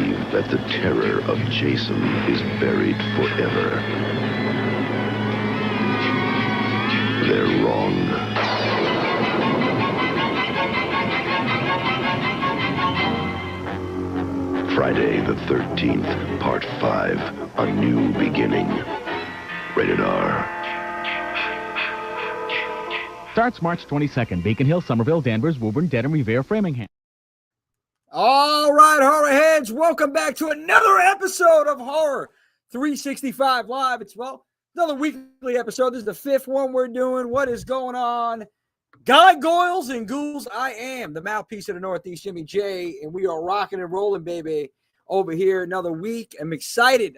believe that the terror of Jason is buried forever. They're wrong. Friday the 13th, Part 5, A New Beginning. Rated R. Starts March 22nd. Beacon Hill, Somerville, Danvers, Woburn, Dedham, Revere, Framingham. All right, Horrorheads, welcome back to another episode of Horror 365 Live. It's, well, another weekly episode. This is the fifth one we're doing. What is going on? Guy Goyles and Ghouls, I am the mouthpiece of the Northeast, Jimmy J, and we are rocking and rolling, baby, over here another week. I'm excited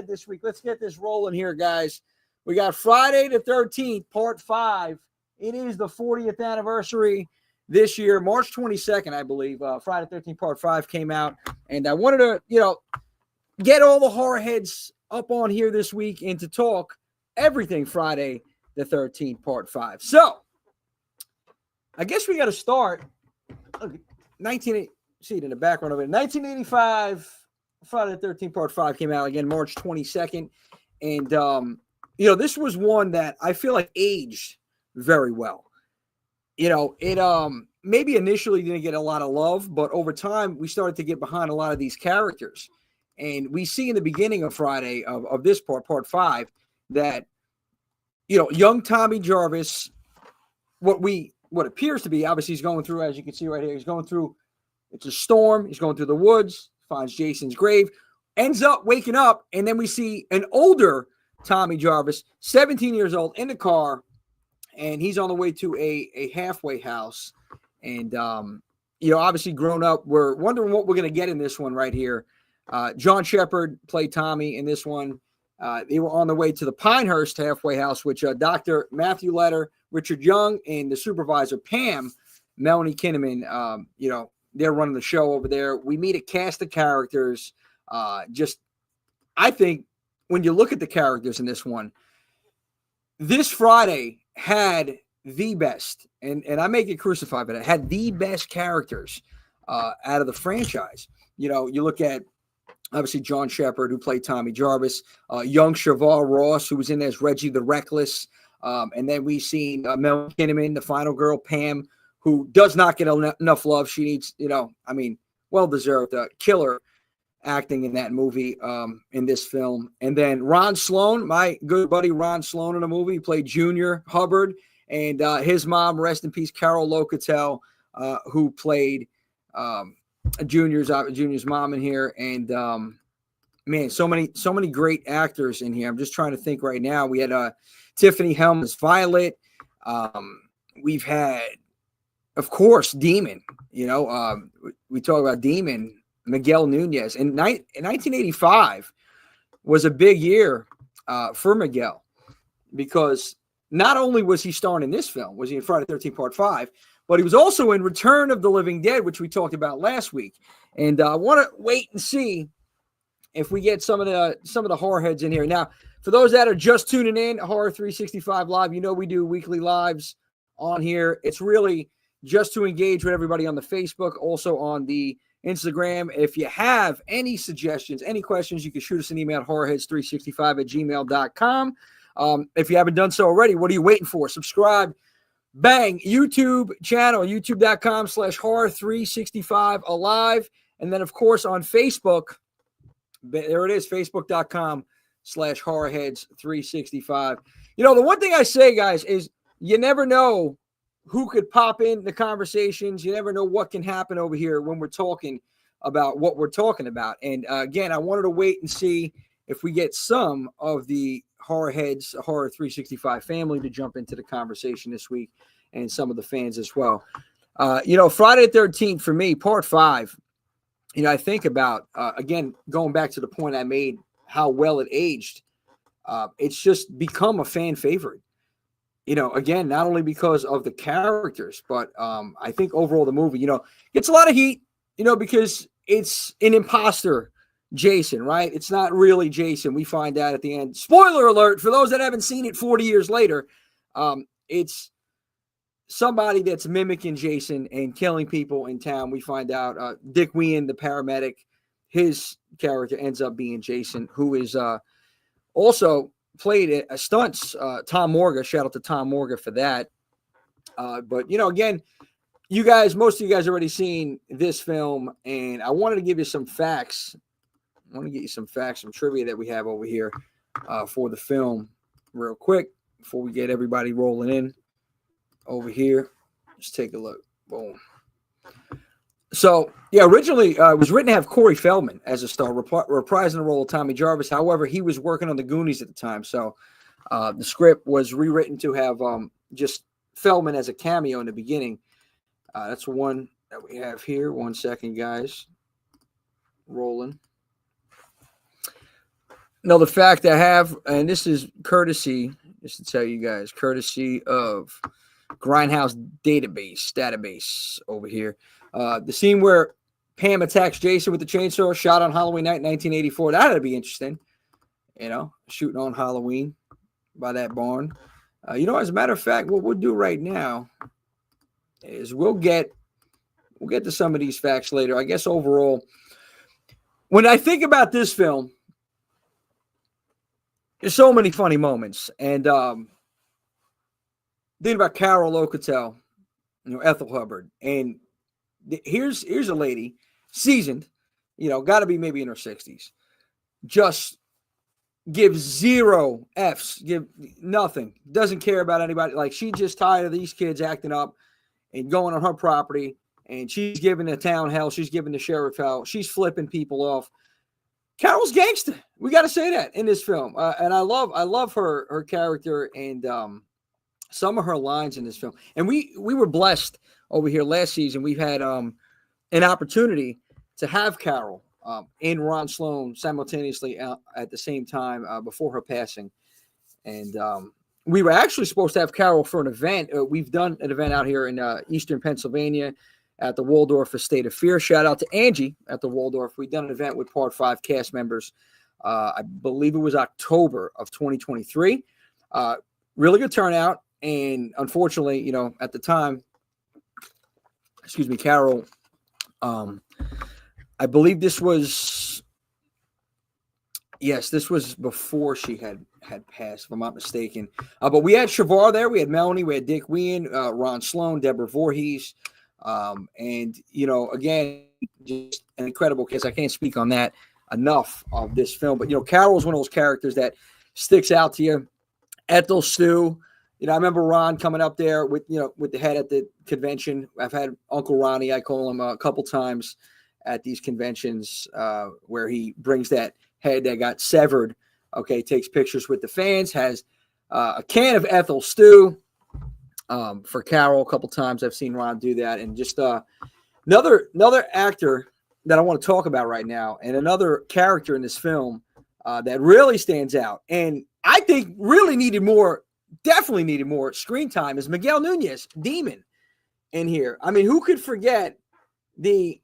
this week. Let's get this rolling here, guys. We got Friday the 13th, Part 5. It is the 40th anniversary this year, March 22nd, I believe. Friday the 13th, Part 5 came out, and I wanted to, get all the horror heads up on here this week and to talk everything Friday the 13th, Part 5. So, I guess we got to start. See it in the background of it. 1985, Friday the 13th, Part 5 came out again, March 22nd. And, this was one that I feel like aged very well. It maybe initially didn't get a lot of love, but over time we started to get behind a lot of these characters. And we see in the beginning of Friday of this Part 5, that, young Tommy Jarvis, what appears to be, obviously he's going through, as you can see right here, he's going through, it's a storm, he's going through the woods, finds Jason's grave, ends up waking up, and then we see an older Tommy Jarvis, 17 years old, in the car, and he's on the way to a halfway house. And, obviously grown up, we're wondering what we're going to get in this one right here. John Shepard played Tommy in this one. They were on the way to the Pinehurst halfway house, which Dr. Matthew Letter, Richard Young, and the supervisor, Pam, Melanie Kinnaman, they're running the show over there. We meet a cast of characters. I think when you look at the characters in this one, this Friday had the best, and I may get crucified, but it had the best characters out of the franchise. You look at, obviously, John Shepard, who played Tommy Jarvis, young Cheval Ross, who was in there as Reggie the Reckless, and then we've seen Mel Kinnaman, the final girl, Pam, who does not get enough love. She needs, well-deserved killer acting in that movie, in this film. And then Ron Sloan, my good buddy Ron Sloan in the movie, he played Junior Hubbard, and his mom, rest in peace, Carol Locatel, who played Junior's mom in here. And man, so many great actors in here. I'm just trying to think right now. We had Tiffany Helm Violet. We've had, of course, Demon. We talk about Demon, Miguel Nunez. And 1985 was a big year for Miguel, because not only was he starring in this film, was he in Friday the 13th Part 5, but he was also in Return of the Living Dead, which we talked about last week. And I want to wait and see if we get some of the horror heads in here. Now, for those that are just tuning in, Horror 365 Live, we do weekly lives on here. It's really just to engage with everybody on the Facebook, also on the Instagram. If you have any suggestions, any questions, you can shoot us an email at horrorheads365@gmail.com. If you haven't done so already, what are you waiting for? Subscribe, bang, YouTube channel, youtube.com/horror365 alive. And then, of course, on Facebook, there it is, facebook.com/horrorheads365. The one thing I say, guys, is you never know who could pop in the conversations. You never know what can happen over here when we're talking about what we're talking about. And again, I wanted to wait and see if we get some of the horror heads, Horror 365 family, to jump into the conversation this week, and some of the fans as well. Friday the 13th for me, Part 5, I think about, again, going back to the point I made, how well it aged. It's just become a fan favorite. Again, not only because of the characters, but I think overall the movie, gets a lot of heat, because it's an imposter Jason, right? It's not really Jason. We find out at the end. Spoiler alert for those that haven't seen it 40 years later. It's somebody that's mimicking Jason and killing people in town. We find out Dick Wien, the paramedic, his character ends up being Jason, who is also played a stunts. Tom Morga, shout out to Tom Morga for that. But, you know, again, most of you guys already seen this film, and I wanted to give you some facts. I want to get you some facts, some trivia that we have over here for the film real quick before we get everybody rolling in over here. Just take a look. Boom. So, yeah, originally it was written to have Corey Feldman as a star, reprising the role of Tommy Jarvis. However, he was working on the Goonies at the time, so the script was rewritten to have just Feldman as a cameo in the beginning. That's one that we have here. 1 second, guys. Rolling. Another fact I have, and this is courtesy, just to tell you guys, courtesy of Grindhouse database over here. The scene where Pam attacks Jason with the chainsaw, shot on Halloween night, 1984. That would be interesting. You know, shooting on Halloween by that barn. You know, as a matter of fact, what we'll do right now is we'll get to some of these facts later. I guess overall, when I think about this film, there's so many funny moments. And think about Carol Locatel, you know, Ethel Hubbard. And here's a lady, seasoned, you know, got to be maybe in her 60s. Just gives 0 Fs, give nothing, doesn't care about anybody. Like, she's just tired of these kids acting up and going on her property, and she's giving the town hell. She's giving the sheriff hell. She's flipping people off. Carol's gangster. We got to say that in this film. And I love her character and some of her lines in this film. And we were blessed over here last season. We've had an opportunity to have Carol and Ron Sloan simultaneously at the same time before her passing. And we were actually supposed to have Carol for an event. We've done an event out here in Eastern Pennsylvania at the Waldorf Estate of Fear. Shout out to Angie at the Waldorf. We've done an event with Part 5 cast members. I believe it was October of 2023. Really good turnout. And unfortunately, you know, at the time, Carol, I believe this was before she had passed, if I'm not mistaken. But we had Shavar there. We had Melanie. We had Dick Wien, Ron Sloan, Deborah Voorhees. And, you know, again, just an incredible case. I can't speak on that enough of this film. But, you know, Carol's one of those characters that sticks out to you. Ethel Stu. You know, I remember Ron coming up there with the head at the convention. I've had Uncle Ronnie, I call him, a couple times at these conventions where he brings that head that got severed, okay, takes pictures with the fans, has a can of Ethel Stew for Carol. A couple times I've seen Ron do that. And just another actor that I want to talk about right now, and another character in this film that really stands out, and I think definitely needed more screen time, is Miguel Nunez, Demon, in here. I mean, who could forget the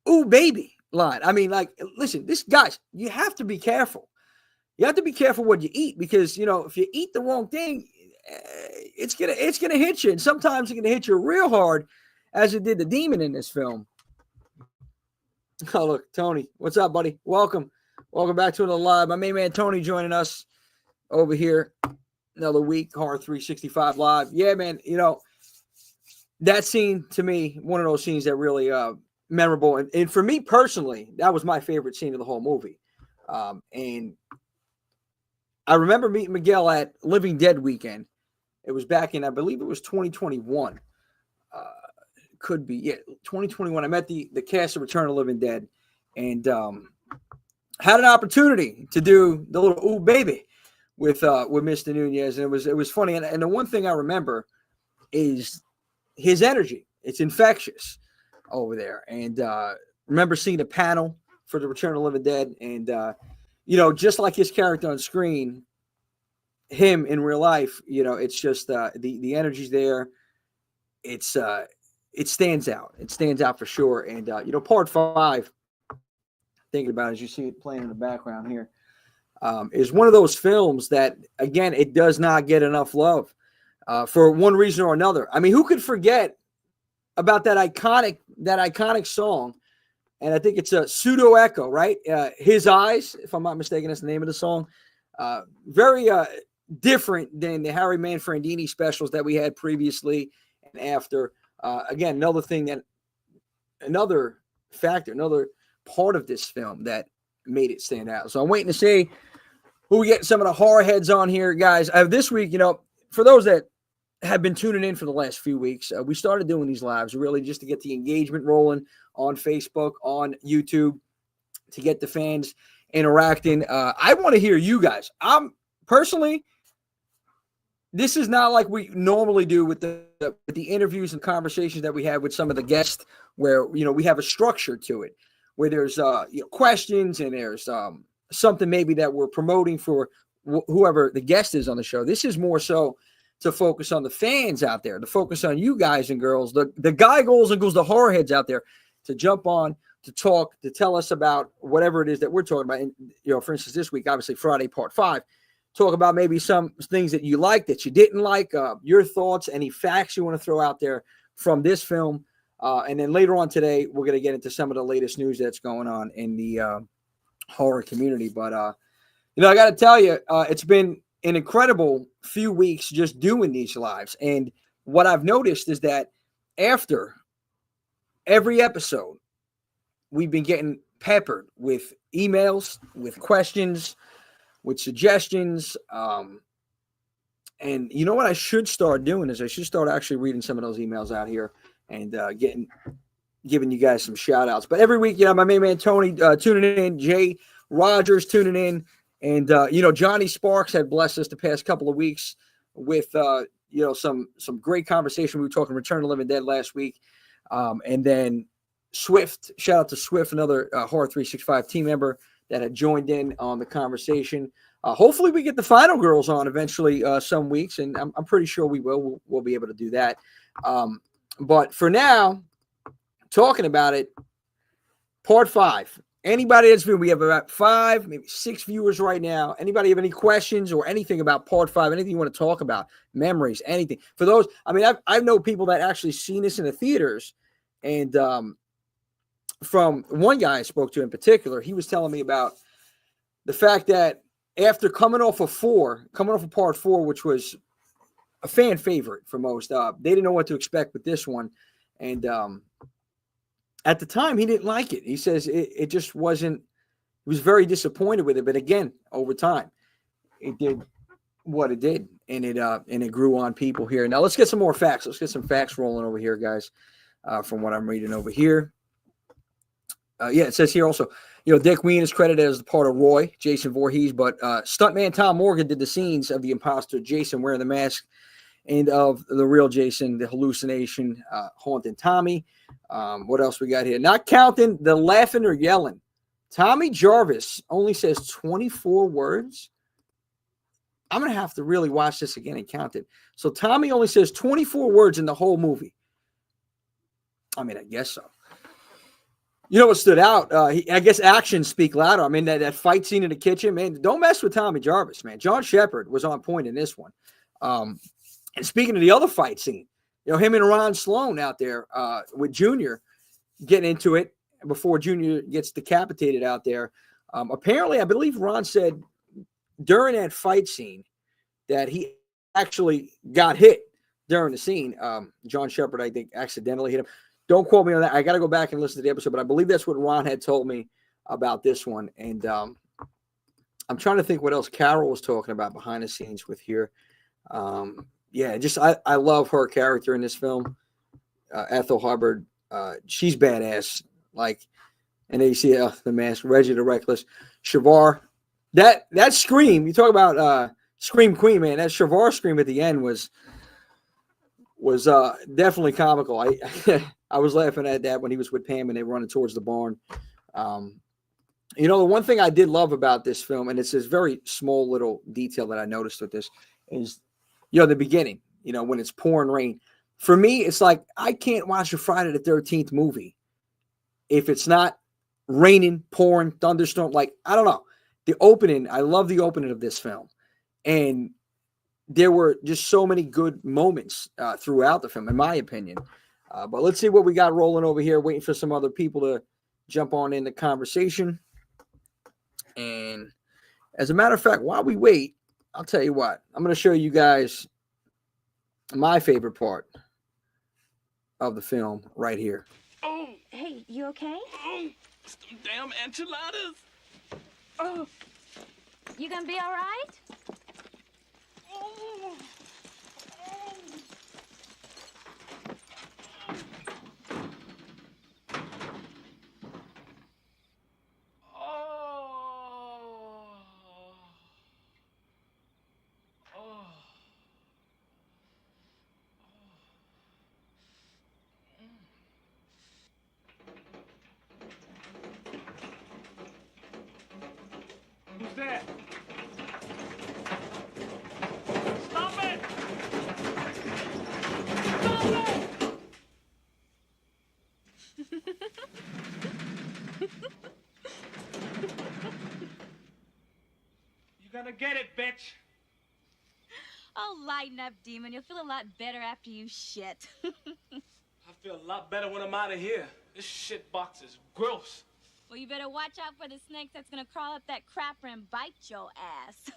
"Ooh, baby" line? I mean, like, listen, guys, you have to be careful. You have to be careful what you eat, because, you know, if you eat the wrong thing, it's gonna hit you, and sometimes it's gonna hit you real hard, as it did the Demon in this film. Oh, look, Tony, what's up, buddy? Welcome back to another live. My main man Tony joining us over here. Another week, Horror 365 Live. Yeah, man, you know, that scene, to me, one of those scenes that really memorable. And for me personally, that was my favorite scene of the whole movie. And I remember meeting Miguel at Living Dead weekend. It was back in, I believe it was 2021. Could be, yeah, 2021. I met the cast of Return of the Living Dead, and had an opportunity to do the little "Ooh, baby" with Mr. Nunez, and it was funny. And the one thing I remember is his energy. It's infectious over there. And remember seeing the panel for the Return of the Living Dead, and you know, just like his character on screen, him in real life, you know, it's just the energy's there. It stands out. It stands out for sure. And you know, Part 5, thinking about it, as you see it playing in the background here, is one of those films that, again, it does not get enough love for one reason or another. I mean, who could forget about that iconic song, and I think it's a pseudo echo, right? His Eyes, if I'm not mistaken, that's the name of the song. Very different than the Harry Manfredini specials that we had previously and after. Again, another factor, another part of this film that made it stand out. So I'm waiting to see who we get some of the horror heads on here, guys. This week, for those that have been tuning in for the last few weeks, we started doing these lives really just to get the engagement rolling on Facebook, on YouTube, to get the fans interacting. I want to hear you guys. I'm personally, this is not like we normally do with the interviews and conversations that we have with some of the guests, where we have a structure to it, where there's questions and there's something maybe that we're promoting for whoever the guest is on the show. This is more so to focus on the fans out there, to focus on you guys and girls, the guy goals and girls, the horror heads out there, to jump on, to talk, to tell us about whatever it is that we're talking about. And, for instance, this week, obviously Friday, part 5, talk about maybe some things that you like, that you didn't like, your thoughts, any facts you want to throw out there from this film. And then later on today, we're going to get into some of the latest news that's going on in the horror community. But, I got to tell you, it's been an incredible few weeks just doing these lives. And what I've noticed is that after every episode, we've been getting peppered with emails, with questions, with suggestions. And you know what I should start doing is I should start actually reading some of those emails out here and giving you guys some shout outs. But every week, my main man Tony tuning in, Jay Rogers tuning in, and Johnny Sparks had blessed us the past couple of weeks with some great conversation. We were talking Return of the Living Dead last week, and then Swift, shout out to Swift, another Horror 365 team member that had joined in on the conversation. Hopefully we get the final girls on eventually some weeks, and I'm pretty sure we will. We'll be able to do that. But for now, talking about it, part 5. Anybody that's viewing, we have about 5, maybe 6 viewers right now. Anybody have any questions or anything about part 5, anything you want to talk about, memories, anything? For those, I know people that actually seen this in the theaters, and from one guy I spoke to in particular, he was telling me about the fact that after coming off of part 4, which was a fan favorite for most, they didn't know what to expect with this one. And at the time, he didn't like it. He says it just wasn't, he was very disappointed with it. But again, over time, it did what it did, and it grew on people here. Now, let's get some more facts. Let's get some facts rolling over here, guys, from what I'm reading over here. It says here also, Dick Ween is credited as the part of Roy, Jason Voorhees, but stuntman Tom Morgan did the scenes of the imposter Jason wearing the mask, and of the real Jason, the hallucination, haunting Tommy. What else we got here? Not counting the laughing or yelling. Tommy Jarvis only says 24 words. I'm going to have to really watch this again and count it. So Tommy only says 24 words in the whole movie. I guess so. You know what stood out? I guess actions speak louder. That fight scene in the kitchen, man, don't mess with Tommy Jarvis, man. John Shepard was on point in this one. And speaking of the other fight scene, him and Ron Sloan out there with Junior getting into it before Junior gets decapitated out there. Apparently, I believe Ron said during that fight scene that he actually got hit during the scene. John Shepard, I think, accidentally hit him. Don't quote me on that. I got to go back and listen to the episode, but I believe that's what Ron had told me about this one. And I'm trying to think what else Carol was talking about behind the scenes with here. I love her character in this film. Ethel Hubbard, she's badass. And then you see the mask, Reggie the Reckless, Shavar. That scream, you talk about Scream Queen, man. That Shavar scream at the end was definitely comical. I was laughing at that when he was with Pam and they were running towards the barn. The one thing I did love about this film, and it's this very small little detail that I noticed with this, is the beginning, when it's pouring rain. For me, it's like I can't watch a Friday the 13th movie if it's not raining, pouring, thunderstorm. I don't know. The opening, I love the opening of this film. And there were just so many good moments throughout the film, in my opinion. But let's see what we got rolling over here, waiting for some other people jump on in the conversation. And as a matter of fact, while we wait, I'll tell you what, I'm going to show you guys my favorite part of the film right here. Oh, hey, you okay? Oh, some damn enchiladas. Oh, you gonna be all right? Oh. Who's that? Stop it! Stop it! You're gonna get it, bitch. Oh, lighten up, Demon. You'll feel a lot better after you shit. I feel a lot better when I'm out of here. This shit box is gross. Well, you better watch out for the snake that's gonna crawl up that crapper and bite your ass.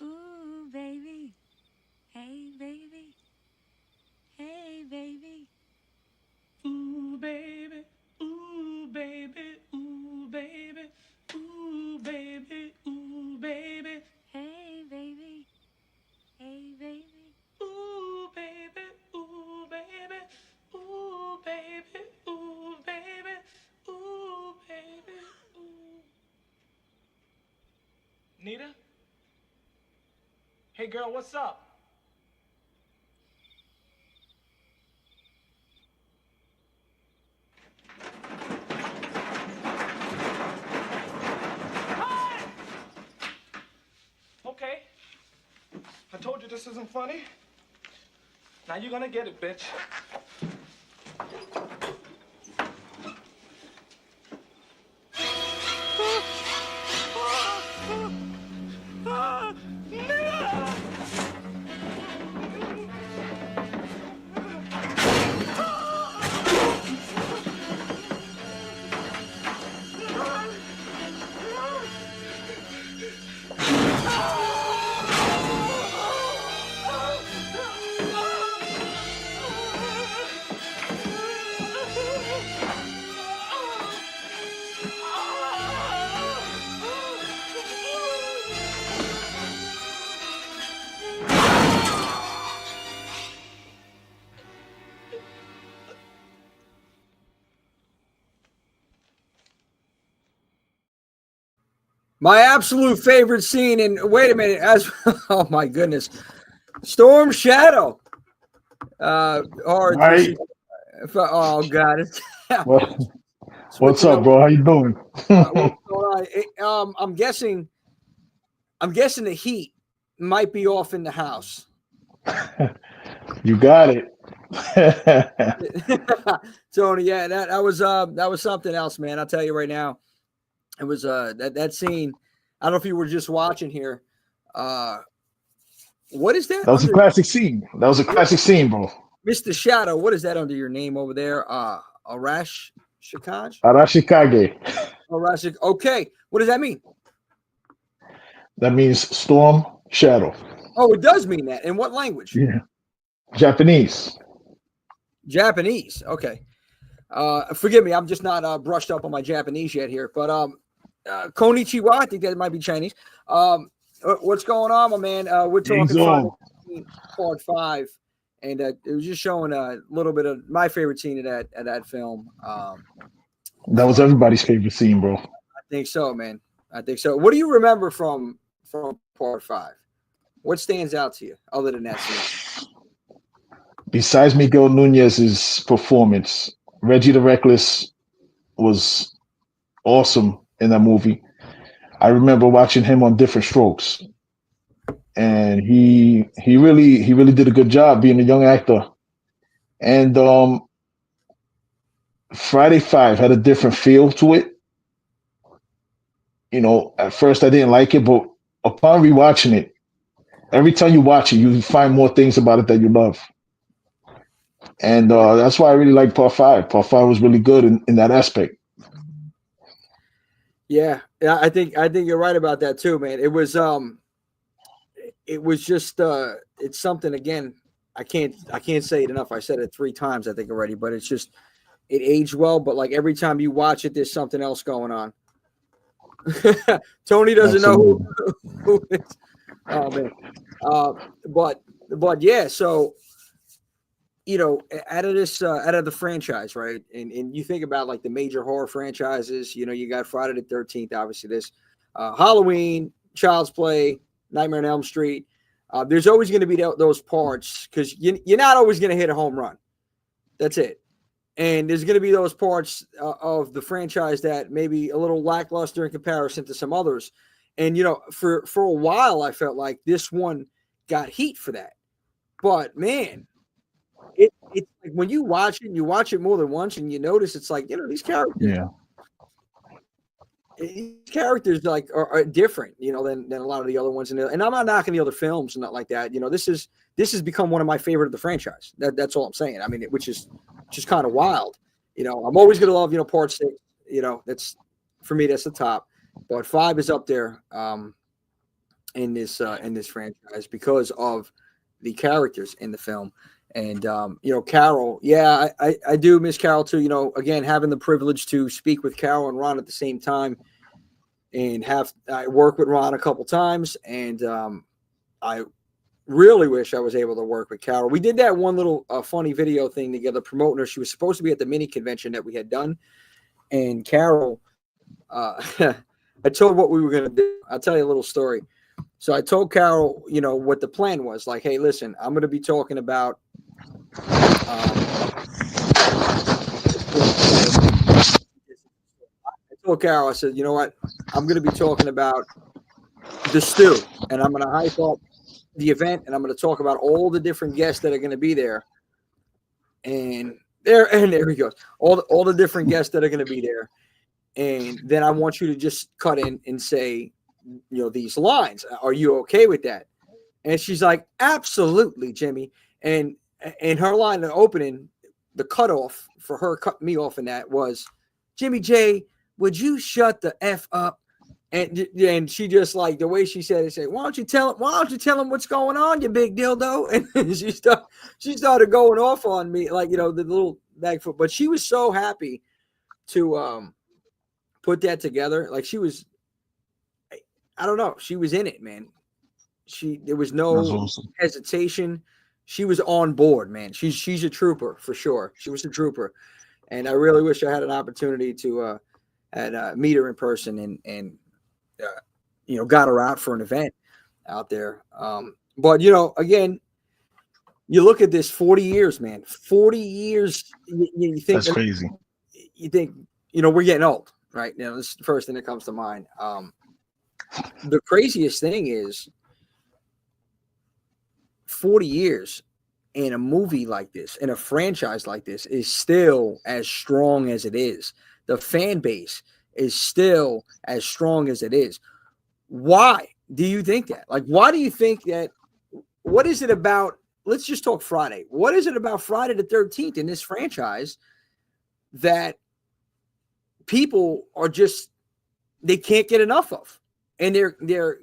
Ooh, baby. Hey, baby. Hey, baby. Ooh, baby. Ooh, baby. Ooh, baby. Ooh, baby. Ooh, baby. Hey, baby. Hey, baby. Ooh, baby. Ooh, baby. Ooh, baby. Ooh, baby. Ooh, baby. Ooh. Nita? Hey, girl, what's up? Hi! Okay. I told you this isn't funny. Now you're gonna get it, bitch. My absolute favorite scene, and wait a minute, as oh my goodness, Storm Shadow. Or Right. oh god, What's up, bro? How you doing? what's going on? I'm guessing the heat might be off in the house. You got it. Tony, yeah, that was something else, man. I'll tell you right now. It was that scene. I don't know if you were just watching here. What is that? That was a classic scene. That was a classic scene, bro. Mr. Shadow, what is that under your name over there? Arash Shikaj? Arashikage. Arash. Okay. What does that mean? That means storm shadow. Oh, it does mean that. In what language? Yeah. Japanese. Japanese. Okay. Forgive me, I'm just not brushed up on my Japanese yet here. But konnichiwa, I think that might be Chinese. What's going on, my man? We're talking Friday Part 5, and it was just showing a little bit of my favorite scene of that film. That was everybody's favorite scene, bro. I think so, man. I think so. What do you remember from Part 5? What stands out to you other than that scene? Besides Miguel Nunez's performance, Reggie the Reckless was awesome in that movie. I remember watching him on Different Strokes, and he really did a good job being a young actor. And Friday 5 had a different feel to it. You know, at first I didn't like it, but upon rewatching it, every time you watch it, you find more things about it that you love. And that's why I really like Part Five. Part Five was really good in that aspect. Yeah, I think you're right about that too, man. It was just it's something again. I can't say it enough. I said it 3 times I think already, but it's just it aged well. But like every time you watch it, there's something else going on. Tony doesn't know who it is. Oh man, but yeah. So you know, out of the franchise, right? And you think about like the major horror franchises. You know, you got Friday the 13th, obviously. This Halloween, Child's Play, Nightmare on Elm Street. There's always going to be those parts because you're not always going to hit a home run. That's it. And there's going to be those parts of the franchise that maybe a little lackluster in comparison to some others. And, you know, for a while, I felt like this one got heat for that. But, man, it's like when you watch it more than once and you notice it's like, you know, these characters. Yeah. These characters like are different, you know, than a lot of the other ones. And I'm not knocking the other films and not like that. You know, this has become one of my favorite of the franchise. That's all I'm saying. I mean, which is just kind of wild. You know, I'm always gonna love, you know, Part 6. You know, that's for me, that's the top. But 5 is up there in this franchise because of the characters in the film. And you know, Carol, yeah, I do miss Carol too. You know, again, having the privilege to speak with Carol and Ron at the same time, and I work with Ron a couple times, and I really wish I was able to work with Carol. We did that one little funny video thing together, promoting her. She was supposed to be at the mini convention that we had done, and Carol, I told what we were going to do. I'll tell you a little story. So I told Carol, you know, what the plan was. Like, hey, listen, I'm going to be talking about I told Carol, I said, you know what? I'm going to be talking about the stew, and I'm going to hype up the event, and I'm going to talk about all the different guests that are going to be there. And there he goes. All the different guests that are going to be there. And then I want you to just cut in and say, you know, these lines. Are you okay with that? And she's like, absolutely, Jimmy. And her line in the opening, the cutoff for her cutting me off in that was, Jimmy J, would you shut the F up? And she just like the way she said it, said, why don't you tell him what's going on, you big dildo? And she started going off on me, like, you know, the little bag foot. But she was so happy to put that together. Like she was, I don't know, she was in it, man. There was no awesome. hesitation. She was on board, man. She's a trooper for sure. She was a trooper, and I really wish I had an opportunity to meet her in person and you know, got her out for an event out there. But you know, again, you look at this 40 years, man. 40 years. You think that's crazy. You think, you know, we're getting old, right? You know, this is the first thing that comes to mind. The craziest thing is 40 years in a movie like this, in a franchise like this, is still as strong as it is. The fan base is still as strong as it is. Why do you think that? Like, why do you think that? What is it about? Let's just talk Friday. What is it about Friday the 13th in this franchise that people are just, they can't get enough of, and they're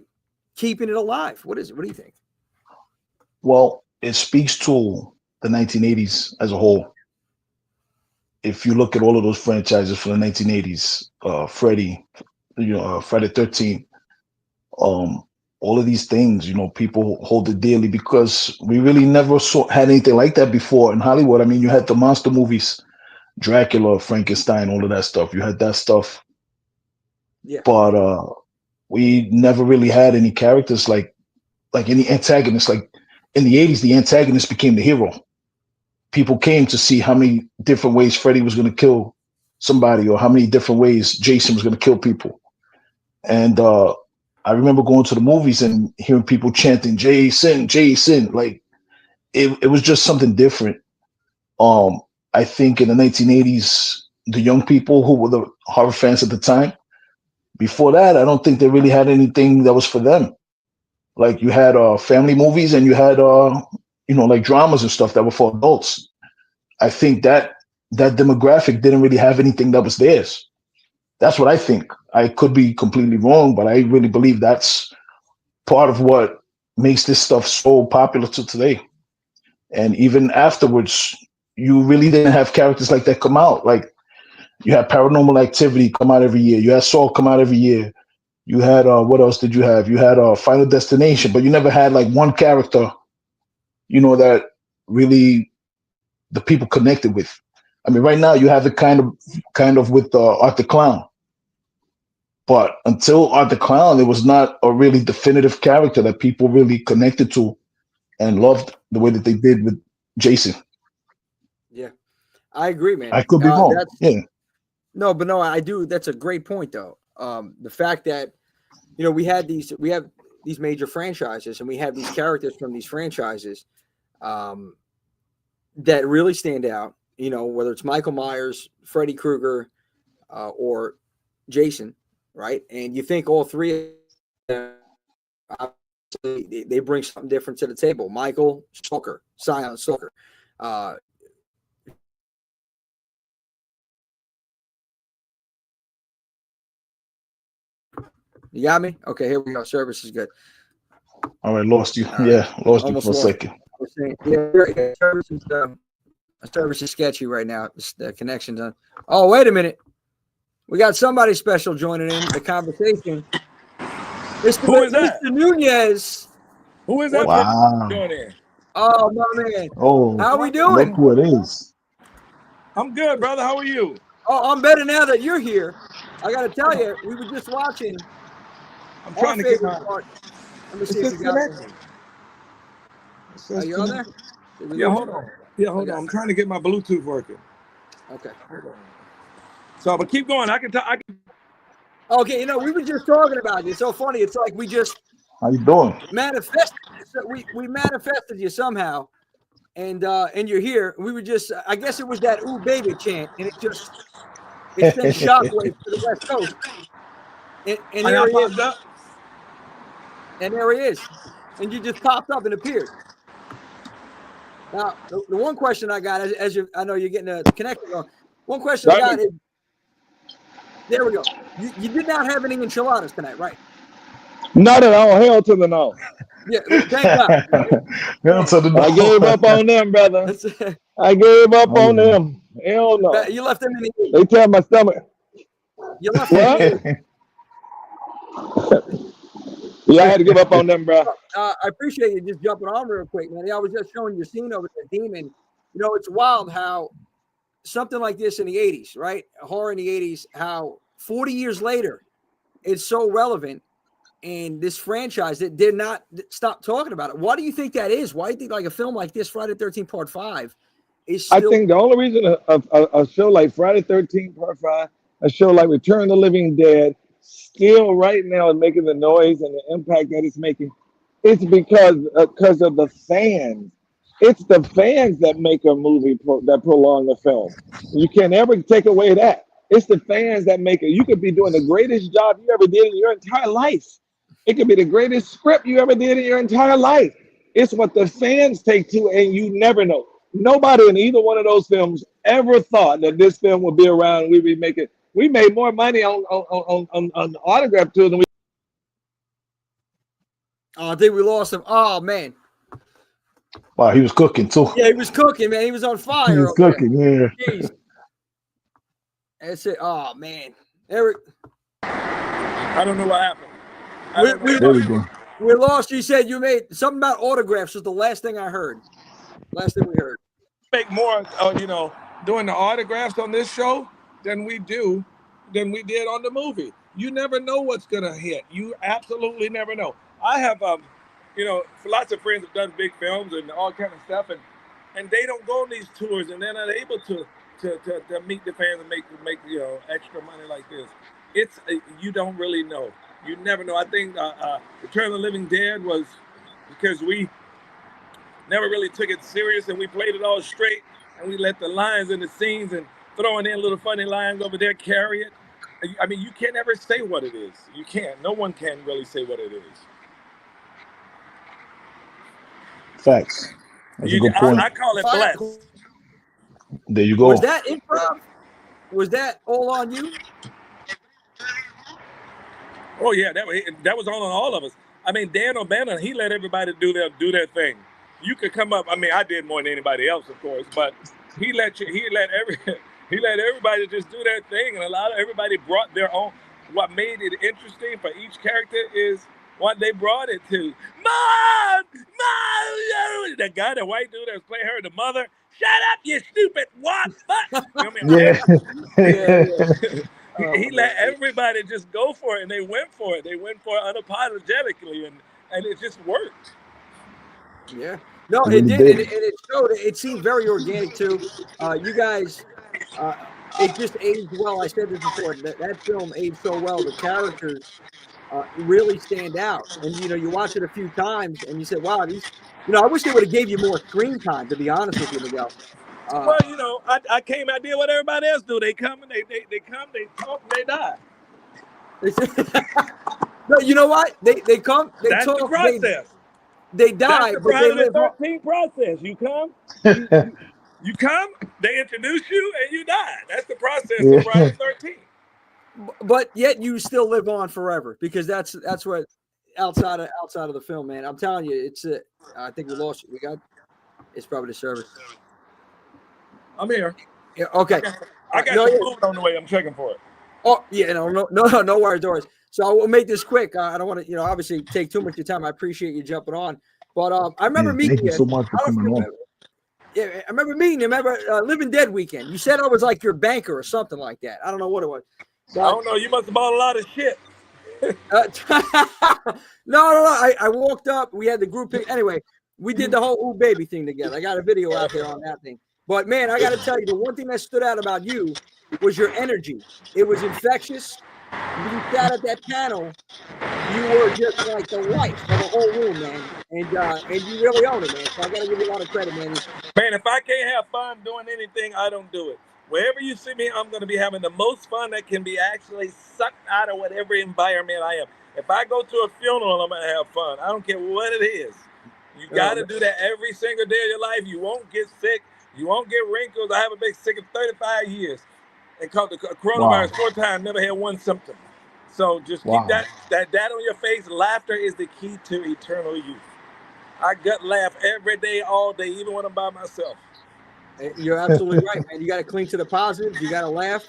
keeping it alive? What is it? What do you think? Well, it speaks to the 1980s as a whole. If you look at all of those franchises from the 1980s, Freddy, you know, Friday the 13th, all of these things, you know, people hold it dearly because we really never had anything like that before in Hollywood. I mean, you had the monster movies, Dracula, Frankenstein, all of that stuff. You had that stuff. Yeah. But we never really had any characters like any antagonists. Like in the 80s, the antagonist became the hero. People came to see how many different ways Freddy was going to kill somebody, or how many different ways Jason was going to kill people. And I remember going to the movies and hearing people chanting Jason, Jason. Like it was just something different. I think in the 1980s, the young people who were the horror fans at the time, before that, I don't think they really had anything that was for them. Like you had family movies, and you had you know, like dramas and stuff that were for adults. I think that demographic didn't really have anything that was theirs. That's what I think. I could be completely wrong, but I really believe that's part of what makes this stuff so popular to today. And even afterwards, you really didn't have characters like that come out. Like you had Paranormal Activity come out every year. You had Saw come out every year. You had what else did you have? You had Final Destination, but you never had like one character, that really the people connected with. I mean, right now you have it kind of with Art the Clown. But until Art the Clown, it was not a really definitive character that people really connected to and loved the way that they did with Jason. Yeah, I agree, man. I could be wrong. Yeah. No, but no, I do. That's a great point, though. The fact that we have these major franchises, and we have these characters from these franchises that really stand out. Whether it's Michael Myers, Freddy Krueger, or Jason, right? And you think all three of them, they bring something different to the table. Michael, Stalker, Silent Stalker. You got me? Okay, here we go. Service is good. All right, lost you. Yeah, lost you for a second. Yeah, service is sketchy right now. The connection's on. Oh, wait a minute. We got somebody special joining in the conversation. Who is that? Mr. Nunez. Who is that? Wow. Joining? Oh, my man. Oh, how we doing? Look who it is. I'm good, brother. How are you? Oh, I'm better now that you're here. I got to tell you, we were just watching. I'm trying to get my part. Let me see if you got it. Are you on there? Yeah, hold on. Yeah, hold on. I'm trying to get my Bluetooth working. Okay. Hold on. So, but keep going. I can. Okay, we were just talking about you. It's so funny. It's like we just. How you doing? Manifested. We manifested you somehow, and you're here. We were just. I guess it was that "Ooh Baby" chant, and it sent shockwaves to the West Coast. And here he is. And there he is. And you just popped up and appeared. Now, the one question I got, I know you're getting a connection on. One question I got is, there we go. You did not have any enchiladas tonight, right? Not at all. Hell to the no. Yeah, thank God. Hell to the no. I gave up on them, brother. I gave up on them. Hell no. You left them in the heat. They tear my stomach. You left them in the heat. Yeah, I had to give up on them, bro. I appreciate you just jumping on real quick, man. I was just showing your scene over the Demon. It's wild how something like this in the 80s, right? Horror in the 80s, how 40 years later, it's so relevant. And this franchise that did not stop talking about it. Why do you think that is? Why do you think like a film like this, Friday 13 Part 5, is still... I think the only reason a show like Friday 13 Part 5, a show like Return of the Living Dead, still right now is making the noise and the impact that it's making, it's because of the fans. It's the fans that make a movie that prolong the film. You can't ever take away that. It's the fans that make it. You could be doing the greatest job you ever did in your entire life. It could be the greatest script you ever did in your entire life. It's what the fans take to, and you never know. Nobody in either one of those films ever thought that this film would be around and we'd be making. We made more money on autograph tours than we. Oh, I think we lost him. Oh man. Wow, he was cooking too. Yeah, he was cooking, man. He was on fire. He was cooking, yeah. Jeez. That's it. Oh man, Eric. I don't know what happened. We lost. You said you made something about autographs. Was the last thing I heard. Last thing we heard. Make more, doing the autographs on this show than we did on the movie. You never know what's gonna hit. You absolutely never know. I have, lots of friends have done big films and all kind of stuff, and they don't go on these tours, and they're not able to meet the fans and make extra money like this. You don't really know. You never know. I think Return of the Living Dead was because we never really took it serious and we played it all straight and we let the lines and the scenes and throwing in little funny lines over there carry it. I mean, you can't ever say what it is. You can't. No one can really say what it is. Facts. That's a good point. I call it blessed. There you go. Was that improv? Was that all on you? Oh yeah, that was on all of us. I mean, Dan O'Bannon, he let everybody do their thing. You could come up. I mean, I did more than anybody else, of course, but he let everybody just do their thing, and everybody brought their own. What made it interesting for each character is what they brought it to. Mom, the guy, the white dude that was playing her, the mother. Shut up, you stupid what? You know what I mean? Yeah. He let everybody just go for it, and they went for it. They went for it unapologetically, and it just worked. Yeah. No, it did, and it showed. It seemed very organic too. You guys, it just aged well. I said this before. That film aged so well. The characters really stand out, and you watch it a few times, and you say, "Wow, these." I wish they would have gave you more screen time. To be honest with you, Miguel. Well, I came out there what everybody else do. They come and they come, they talk, and they die. No, you know what? They come, they That's talk, the process. They die, That's the but they live Friday the 13th process. You come, you come, they introduce you, and you die. That's the process of Friday the 13th. But yet you still live on forever, because that's what outside of the film, man. I'm telling you, it's I think we lost it. It's probably the service. I'm here. Yeah, okay. I got some food on the way. I'm checking for it. Oh yeah, no worries, Doris. So I will make this quick. I don't want to, obviously take too much of your time. I appreciate you jumping on. But I remember meeting you. Thank you so much for coming on. Yeah, I remember meeting you. Remember Living Dead weekend? You said I was like your banker or something like that. I don't know what it was. But, I don't know. You must have bought a lot of shit. No. I walked up. We had the group pic. Anyway, we did the whole OUUUUU baby thing together. I got a video out there on that thing. But man, I got to tell you, the one thing that stood out about you was your energy. It was infectious. When you sat at that panel, you were just like the life of the whole room, man. And you really own it, man. So I got to give you a lot of credit, man. Man, if I can't have fun doing anything, I don't do it. Wherever you see me, I'm going to be having the most fun that can be actually sucked out of whatever environment I am. If I go to a funeral, I'm going to have fun. I don't care what it is. You got to do that every single day of your life. You won't get sick. You won't get wrinkles. I haven't been sick in 35 years. They caught the coronavirus 4 times, never had one symptom. So just keep that on your face. Laughter is the key to eternal youth. I gut laugh every day, all day, even when I'm by myself. You're absolutely right, man. You got to cling to the positives. You got to laugh,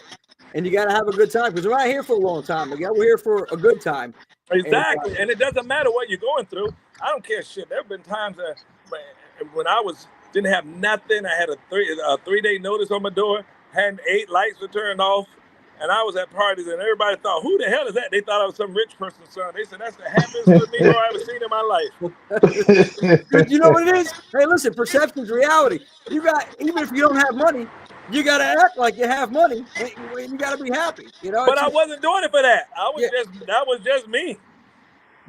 and you got to have a good time, because we're not here for a long time, Miguel. We're here for a good time. Exactly, and it doesn't matter what you're going through. I don't care shit. There have been times when I didn't have nothing. I had a 3-day notice on my door. Had 8 lights were turned off, and I was at parties, and everybody thought, "Who the hell is that?" They thought I was some rich person's son. They said, "That's the happiest little Negro I ever seen in my life." You know what it is? Hey, listen, perception's reality. Even if you don't have money, you got to act like you have money, and you got to be happy. But I wasn't doing it for that. That was just me.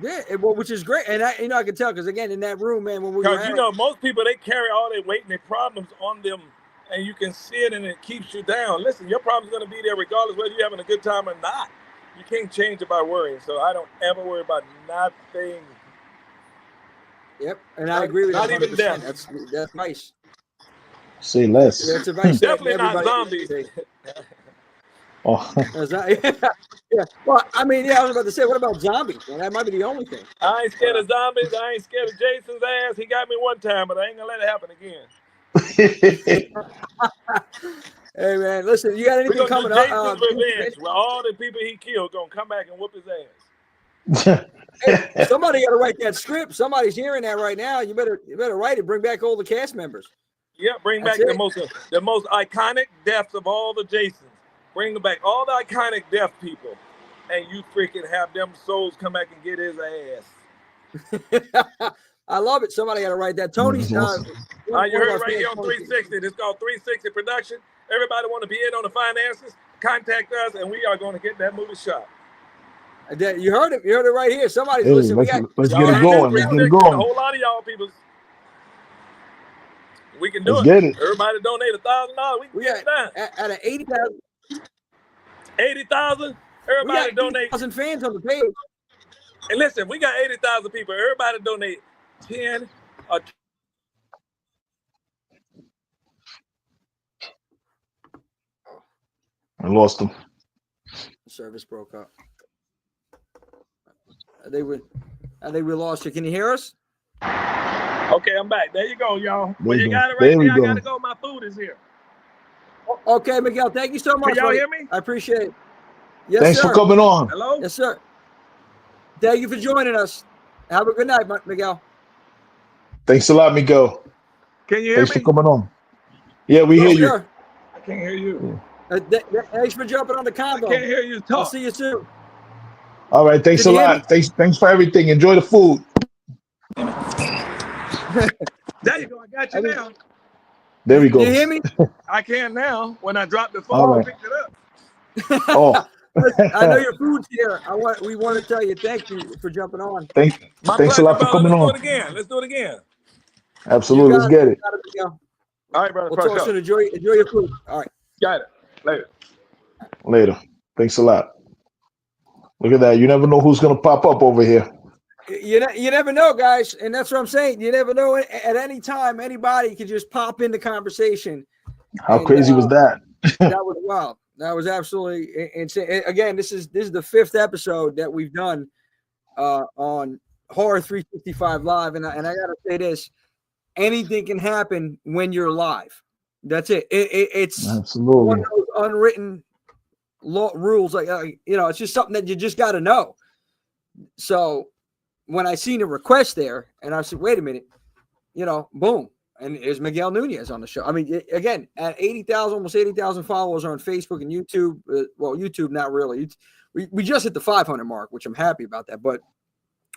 Yeah, which is great, and I can tell, because again, in that room, man, when we were most people, they carry all their weight and their problems on them. And you can see it, and it keeps you down. Listen, your problem's going to be there regardless whether you're having a good time or not. You can't change it by worrying. So I don't ever worry about nothing. Yep, and I agree with you. Not even death. That's nice. Say less. That's advice. Definitely not zombies. Oh. Yeah. Well, I mean, I was about to say, what about zombies? Well, that might be the only thing. I ain't scared of zombies. I ain't scared of Jason's ass. He got me one time, but I ain't going to let it happen again. Hey man, listen, you got anything coming up? Jason's revenge, where all the people he killed gonna come back and whoop his ass. Hey, somebody got to write that script. Somebody's hearing that right now. You better write it. Bring back all the cast members. Yeah, bring back the most iconic deaths of all the Jasons. Bring back all the iconic death people, and you freaking have them souls come back and get his ass. I love it. Somebody got to write that. Tony, you heard it right here on 360. It's called 360 Production. Everybody want to be in on the finances? Contact us, and we are going to get that movie shot. You heard it. You heard it right here. Somebody's listening. Let's get it going. Let's get it going. A whole lot of y'all people. We can do it. Everybody donate $1,000. We can get it done. Out of 80,000. 80,000. Everybody donate. 80,000 fans on the page. And listen, we got 80,000 people. Everybody donate 10 or I lost him. The service broke up. I think we lost you. Can you hear us? Okay, I'm back. There you go, y'all. There Well, you you go. got it There right we there. I go. gotta go. My food is here. Okay, Miguel. Thank you so much. Can y'all buddy. hear me? I appreciate it. Yes, Thanks sir. for coming on. Hello? Yes, sir. Thank you for joining us. Have a good night, Miguel. Thanks a lot, Miguel. Can you hear Thanks me? for coming on. Yeah, we hear Yes, you. sir. I can't hear you. Thanks for jumping on the I combo. can't hear you I'll talk. see you soon. All right, thanks a Can you hear lot. Thanks for everything. Enjoy the food. There you go. I got you now. There we go. Do you hear me? I can now. When I dropped the All phone, I right. picked it up. Oh, I know your food's here. We want to tell you thank you for jumping on. thanks My a pleasure, lot for brother. coming Let's do on. it again. Let's do it again. Absolutely. Let's get it. You got it, Miguel. All right, brother. We'll For talk sure. soon. Enjoy your food. All right. Got it. Later. Later. Thanks a lot. Look at that. You never know who's going to pop up over here. You never know, guys, and that's what I'm saying. You never know. At any time, anybody could just pop in the conversation. How crazy was that? That was wild. That was absolutely insane. Again, this is the 5th episode that we've done on Horror 365 Live, and I gotta say this: anything can happen when you're live. That's it. It's Absolutely one of those unwritten rules. Like it's just something that you just got to know. So when I seen a request there, and I said, "Wait a minute," boom. And there's Miguel Nunez on the show. I mean, again, at 80,000, almost 80,000 followers on Facebook and YouTube. Well, YouTube, not really. We just hit the 500 mark, which I'm happy about that. But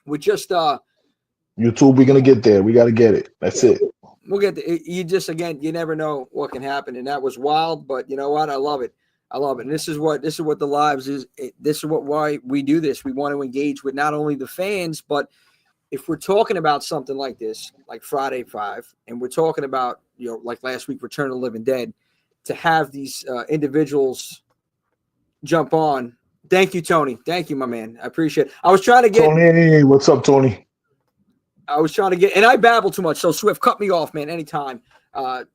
we just YouTube, we're gonna get there. We got to get it. That's it. We'll get you never know what can happen, and that was wild. But you know what? I love it. I love it. And this is what the lives is. This is why we do this. We want to engage with not only the fans, but if we're talking about something like this, like Friday 5, and we're talking about, like last week, Return of the Living Dead, to have these individuals jump on. Thank you, Tony. Thank you, my man. I appreciate it. I was trying to get Tony. What's up, Tony? I was trying to get, and I babble too much. So Swift, cut me off, man, anytime.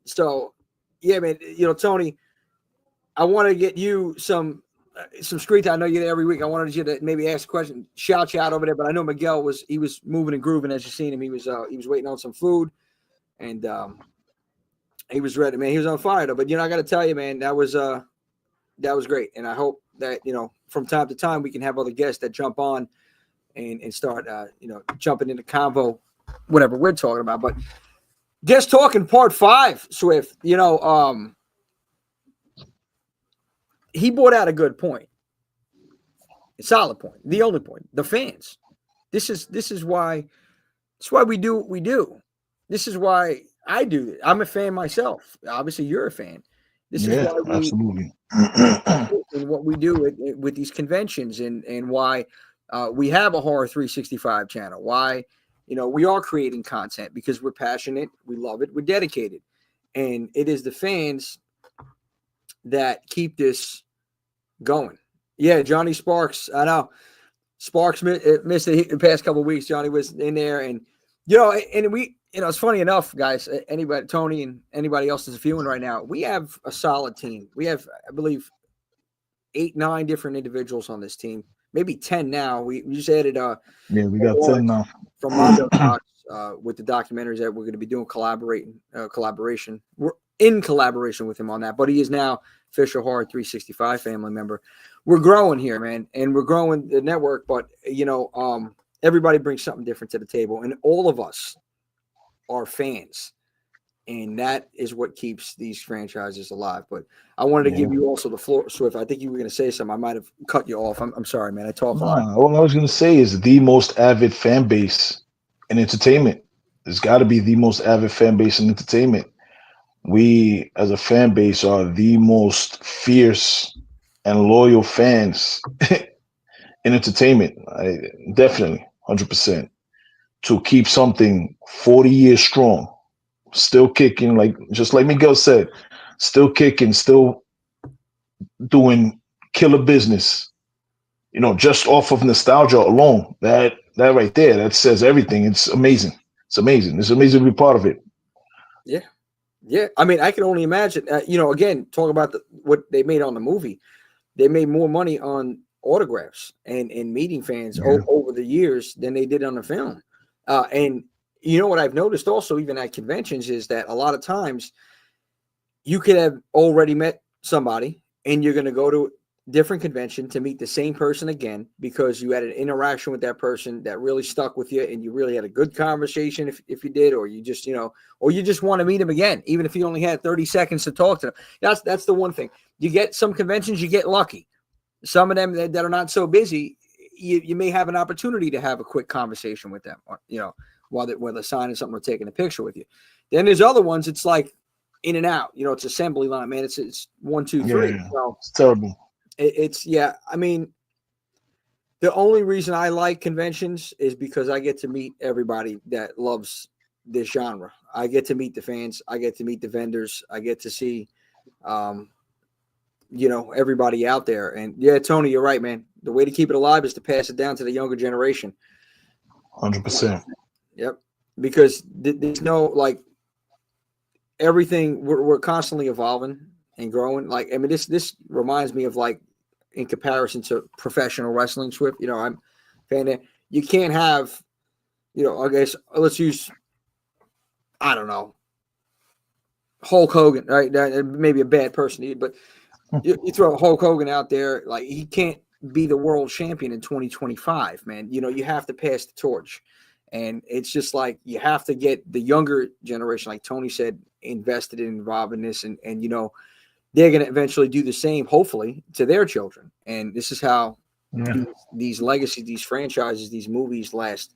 So yeah, man, Tony, I want to get you some screen time. I know you're there every week. I wanted you to maybe ask a question, shout you out over there. But I know Miguel was moving and grooving as you seen him. He was waiting on some food, and he was ready, man. He was on fire though. But I got to tell you, man, that was great. And I hope that from time to time we can have other guests that jump on and start jumping into convo, whatever we're talking about. But guest talking part 5, Swift. He brought out a good point. A solid point. The only point. The fans. This is why we do what we do. This is why I do it. I'm a fan myself. Obviously, you're a fan. This is why we absolutely. and what we do with these conventions and why we have a Horror 365 channel. Why we are creating content because we're passionate, we love it, we're dedicated, and it is the fans that keep this going. Yeah, Johnny Sparks. I know Sparks missed it the past couple of weeks. Johnny was in there, and and we, it's funny enough, guys. Anybody, Tony, and anybody else is viewing right now, we have a solid team. We have, I believe, 8, 9 different individuals on this team. Maybe 10 now. We just added we got 10 now from Mondo Docs with the documentaries that we're going to be doing collaboration. We're in collaboration with him on that, but he is now official Horror 365 family member. We're growing here, man, and we're growing the network. But everybody brings something different to the table, and all of us are fans, and that is what keeps these franchises alive. But I wanted to give you also the floor, Swift. I think you were going to say something. I might have cut you off. I'm sorry, man. I talk a lot. All I was going to say is the most avid fan base in entertainment. There's got to be the most avid fan base in entertainment. We, as a fan base, are the most fierce and loyal fans in entertainment. Definitely, 100%. To keep something 40 years strong, still kicking, just like Miguel said, still kicking, still doing killer business, just off of nostalgia alone. That right there, that says everything. It's amazing. It's amazing. It's amazing to be part of it. Yeah. Yeah, I mean, I can only imagine. Again, talk about what they made on the movie. They made more money on autographs and meeting fans over the years than they did on the film. And what I've noticed also, even at conventions, is that a lot of times you could have already met somebody and you're going to go to a different convention to meet the same person again because you had an interaction with that person that really stuck with you and you really had a good conversation if you did, or you just, or you just want to meet him again, even if you only had 30 seconds to talk to them. That's the one thing. You get some conventions, you get lucky. Some of them that are not so busy, you may have an opportunity to have a quick conversation with them, or, while they're signing something or taking a picture with you. Then there's other ones, it's like in and out, it's assembly line, man. It's 1, 2, 3. Yeah, so it's terrible. I mean, the only reason I like conventions is because I get to meet everybody that loves this genre. I get to meet the fans. I get to meet the vendors. I get to see, everybody out there. And yeah, Tony, you're right, man. The way to keep it alive is to pass it down to the younger generation. 100%. Yep. Because there's no, everything, we're constantly evolving and growing. This reminds me of in comparison to professional wrestling, Swift. I'm fan that you can't have, I guess let's use, I don't know, Hulk Hogan, right? That may be a bad person, but you throw Hulk Hogan out there, he can't be the world champion in 2025, man. You have to pass the torch. And it's just you have to get the younger generation, like Tony said, invested and involved in this. And they're going to eventually do the same, hopefully, to their children. And this is how these legacies, these franchises, these movies last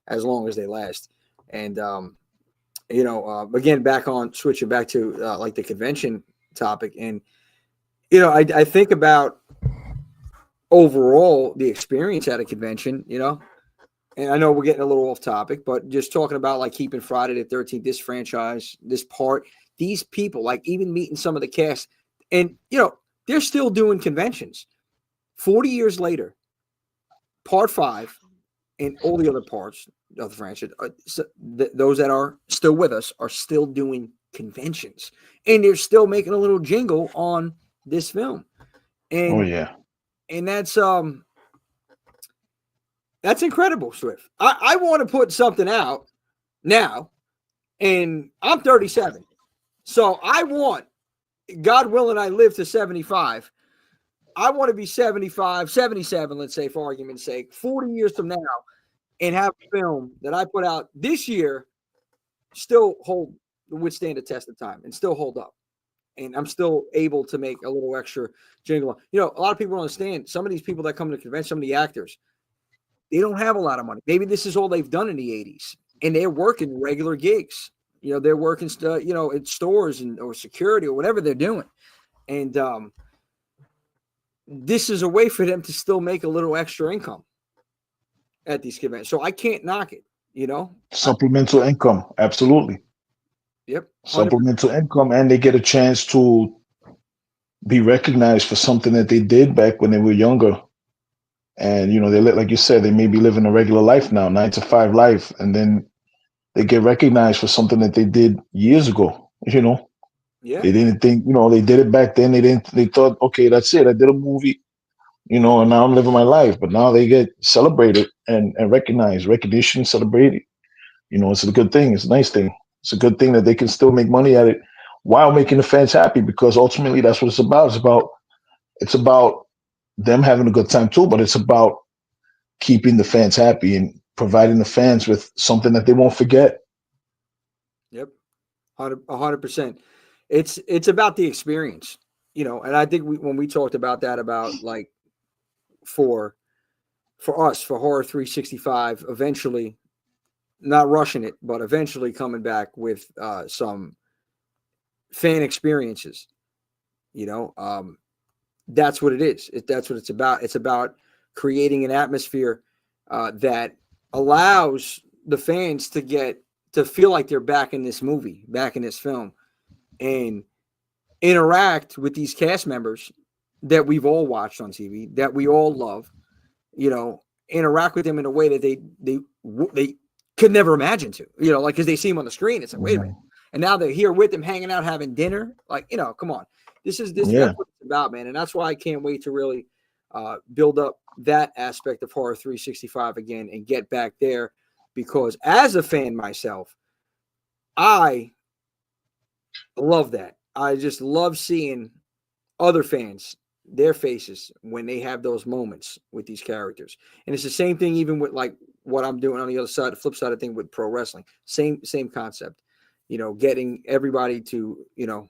as long as they last. And, again, switching back to the convention topic. And, I think about overall the experience at a convention, and I know we're getting a little off topic, but just talking about keeping Friday the 13th, this franchise, this part, these people, even meeting some of the cast, and they're still doing conventions 40 years later. Part 5 and all the other parts of the franchise, those that are still with us are still doing conventions, and they're still making a little jingle on this film. And and that's incredible, Swift. I want to put something out now, and I'm 37. So I want, God willing, I live to 75. I want to be 75, 77, let's say, for argument's sake, 40 years from now, and have a film that I put out this year still withstand the test of time and still hold up. And I'm still able to make a little extra jingle. A lot of people don't understand. Some of these people that come to the convention, some of the actors, they don't have a lot of money. Maybe this is all they've done in the 80s, and they're working regular gigs. They're working, in stores or security or whatever they're doing. And this is a way for them to still make a little extra income at these conventions. So I can't knock it, Supplemental income. Absolutely. Yep. 100%. Supplemental income, and they get a chance to be recognized for something that they did back when they were younger. And, they like you said, they may be living a regular life now, 9-to-5 life, and then they get recognized for something that they did years ago. Yeah. They didn't think, they did it back then. They thought, okay, that's it. I did a movie, and now I'm living my life. But now they get celebrated and recognized, recognition, celebrated. It's a good thing. It's a nice thing. It's a good thing that they can still make money at it while making the fans happy, because ultimately that's what it's about. It's about them having a good time too, but it's about keeping the fans happy and providing the fans with something that they won't forget. Yep. 100%. It's about the experience, and I think when we talked about that, about for us, for Horror 365, eventually not rushing it, but eventually coming back with some fan experiences, that's what it is. That's what it's about. It's about creating an atmosphere that allows the fans to feel like they're back in this movie, back in this film, and interact with these cast members that we've all watched on TV, that we all love, interact with them in a way that they could never imagine to, because they see them on the screen. It's like, wait a minute. and now they're here with him, hanging out, having dinner. Like, you know, come on, this is that's what it's about, man. And that's why I can't wait to really build up that aspect of Horror 365 again and get back there, because as a fan myself, I love that. I just love seeing other fans, their faces when they have those moments with these characters. And it's the same thing even with like what I'm doing on the other side, the flip side of thing with pro wrestling. Same concept. You know, getting everybody to, you know,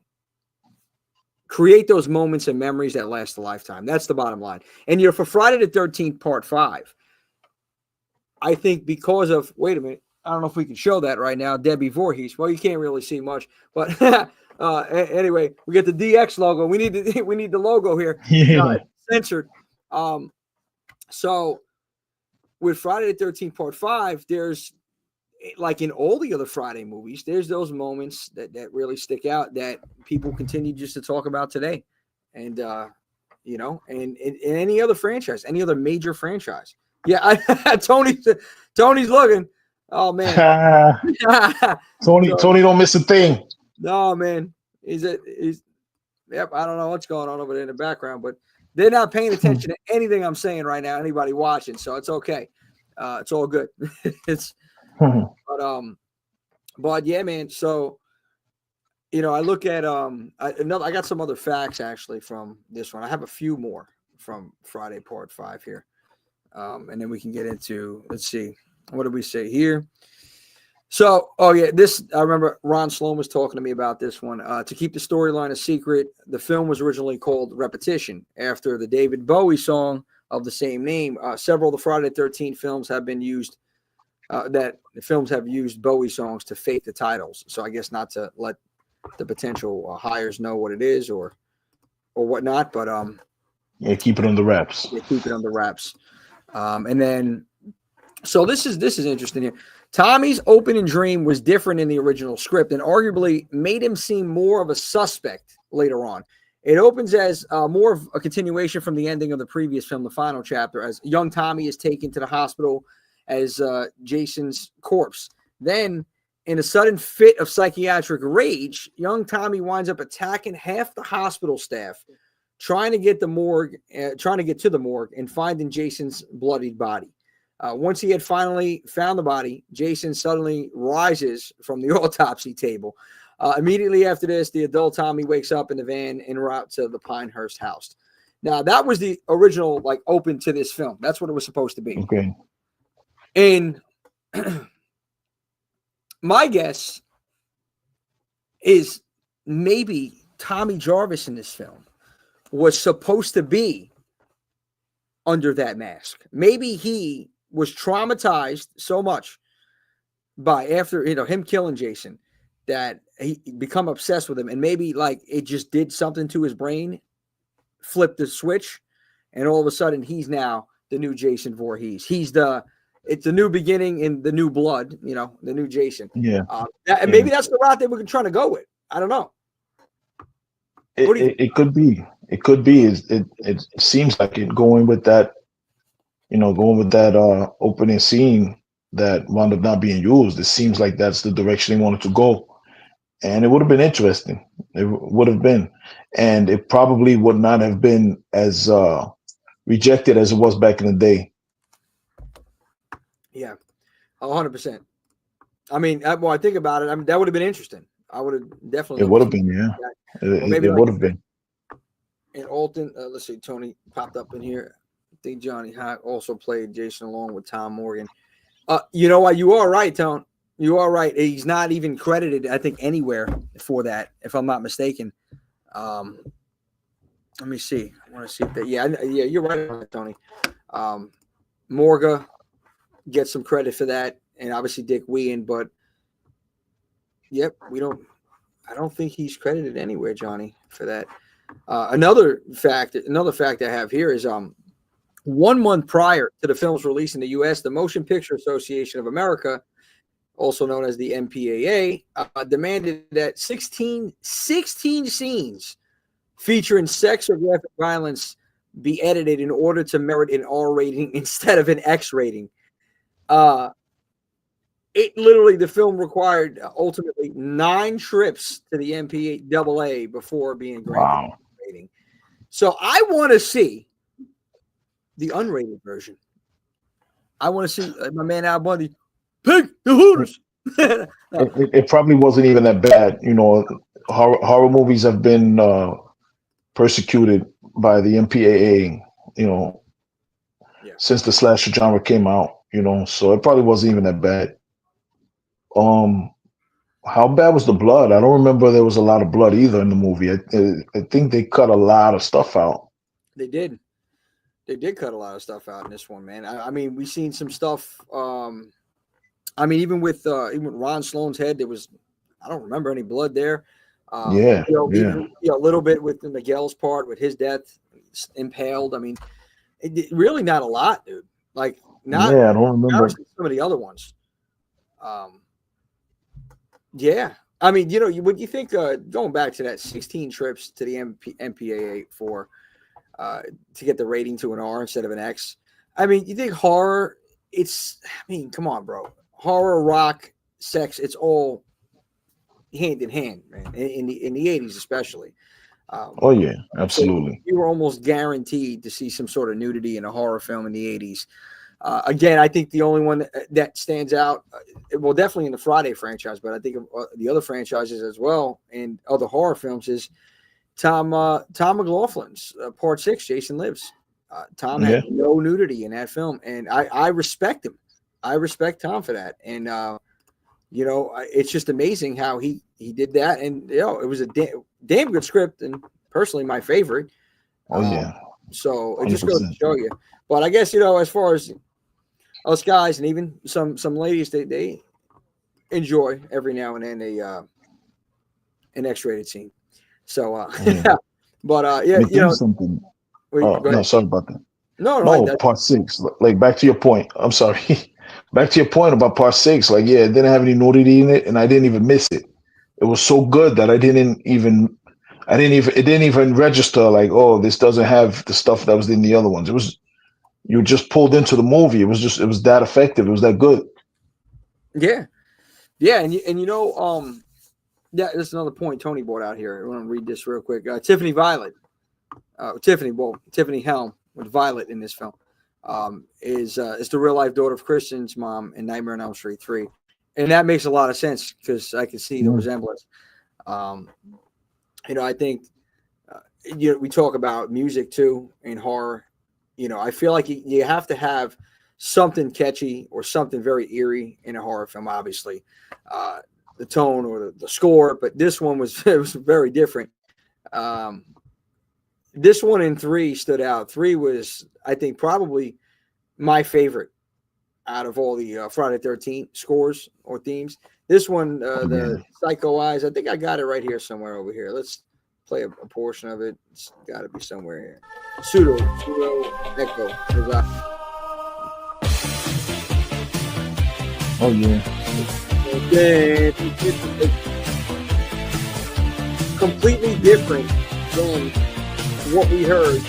create those moments and memories that last a lifetime. That's the bottom line. And, you know, for Friday the 13th Part 5, I think because of, wait a minute, I don't know if we can show that right now, Debbie Voorhees. Well, you can't really see much, but anyway, we get the DX logo. We need the logo here. Censored. So with Friday the 13th Part 5, there's, like in all the other Friday movies, there's those moments that really stick out that people continue just to talk about today. And, you know, and in any other franchise, any other major franchise. Yeah, Tony's looking. Oh, man. Tony don't miss a thing. No, man. He's yep, I don't know what's going on over there in the background, but they're not paying attention to anything I'm saying right now, anybody watching, so it's okay. It's all good. It's but yeah, man. So, you know, I look at I got some other facts actually from this one. I have a few more from Friday Part 5 here. And then we can get into, let's see, what did we say here? So, oh yeah, this, I remember Ron Sloan was talking to me about this one. To keep the storyline a secret, the film was originally called Repetition after the David Bowie song of the same name. Several of the Friday the 13th films have been used, that the films have used Bowie songs to fake the titles. So I guess not to let the potential hires know what it is or whatnot, but yeah, keep it on the wraps. Yeah, keep it on the wraps. And then, so this is interesting here. Tommy's opening dream was different in the original script and arguably made him seem more of a suspect later on. It opens as more of a continuation from the ending of the previous film, the final chapter, as young Tommy is taken to the hospital as Jason's corpse. Then, in a sudden fit of psychiatric rage, young Tommy winds up attacking half the hospital staff, trying to get to the morgue and finding Jason's bloodied body. Once he had finally found the body, Jason suddenly rises from the autopsy table. Immediately after this, the adult Tommy wakes up in the van en route to the Pinehurst house. Now, that was the original, like, open to this film. That's what it was supposed to be. Okay. And my guess is maybe Tommy Jarvis in this film was supposed to be under that mask. Maybe he was traumatized so much by after, you know, him killing Jason that he become obsessed with him, and maybe like it just did something to his brain, flipped the switch, and all of a sudden he's now the new Jason Voorhees. It's a new beginning in the new blood, you know, the new Jason. Yeah. And maybe that's the route they were trying to go with. I don't know. It could be. It could be. It seems like it going with that opening scene that wound up not being used. It seems like that's the direction they wanted to go. And it would have been interesting. It would have been. And it probably would not have been as rejected as it was back in the day. Yeah, 100%. I mean, well, I think about it. I mean, that would have been interesting. I would have definitely. It would have been, yeah. It would have been. And Alton, let's see, Tony popped up in here. I think Johnny Hott also played Jason along with Tom Morgan. You know what? You are right, Tone. You are right. He's not even credited, I think, anywhere for that, if I'm not mistaken. Let me see. I want to see if that. Yeah, you're right, Tony. Morga gets some credit for that, and obviously Dick Whean, but yep, I don't think he's credited anywhere, Johnny, for that. Another fact I have here is 1 month prior to the film's release in the U.S., the Motion Picture Association of America, also known as the MPAA, demanded that 16 scenes featuring sex or graphic violence be edited in order to merit an R rating instead of an X rating. it literally, the film required ultimately 9 trips to the MPAA before being granted Wow. rating. So I want to see the unrated version. I want to see my man Al Bundy, Pig the Hooters. It probably wasn't even that bad. You know, horror movies have been persecuted by the MPAA, you know, since the slasher genre came out, you know, so it probably wasn't even that bad. How bad was the blood? I don't remember there was a lot of blood either in the movie. I think they cut a lot of stuff out. They did. They did cut a lot of stuff out in this one, man. I mean, we've seen some stuff. I mean, even with Ron Sloan's head, there was, I don't remember any blood there. Yeah, even, a little bit with Miguel's part, with his death, impaled. I mean, really not a lot, dude. Like, not. Yeah, I don't remember some of the other ones. Yeah, I mean, you know, would you think going back to that 16 trips to the MPAA for to get the rating to an R instead of an X? I mean, you think horror? I mean, come on, bro. Horror, rock, sex, it's all hand in hand, man. In the 80s, especially. Oh yeah, absolutely. So you were almost guaranteed to see some sort of nudity in a horror film in the 80s. Again, I think the only one that stands out, well, definitely in the Friday franchise, but I think the other franchises as well and other horror films is Tom McLaughlin's Part 6, Jason Lives. Tom had no nudity in that film, and I respect him. I respect Tom for that, and you know, it's just amazing how he did that, and you know, it was a damn good script, and personally my favorite. Oh yeah. So it just goes to show you. But I guess, you know, as far as us guys and even some ladies, they enjoy every now and then an X-rated scene. So but yeah, you know something. No, sorry about that. No, Part 6. Like, back to your point. I'm sorry. Back to your point about Part 6. Like, yeah, it didn't have any nudity in it, and I didn't even miss it. It was so good that it didn't even register like, oh, this doesn't have the stuff that was in the other ones. It was, you just pulled into the movie. It was that effective. It was that good. Yeah, and you know, that's another point Tony brought out here. I want to read this real quick. Tiffany Helm with Violet in this film is the real life daughter of Kristen's mom in Nightmare on Elm Street 3, and that makes a lot of sense because I can see the resemblance. You know, I think you know, we talk about music too in horror. You know, I feel like you have to have something catchy or something very eerie in a horror film. Obviously, the tone or the score, but this one was very different. This one in 3 stood out. 3 was, I think, probably my favorite out of all the Friday the 13th scores or themes. This one, the Psycho Eyes, I think I got it right here somewhere over here. Let's play a portion of it. It's got to be somewhere here. Pseudo Echo. Oh yeah. Completely different than what we heard.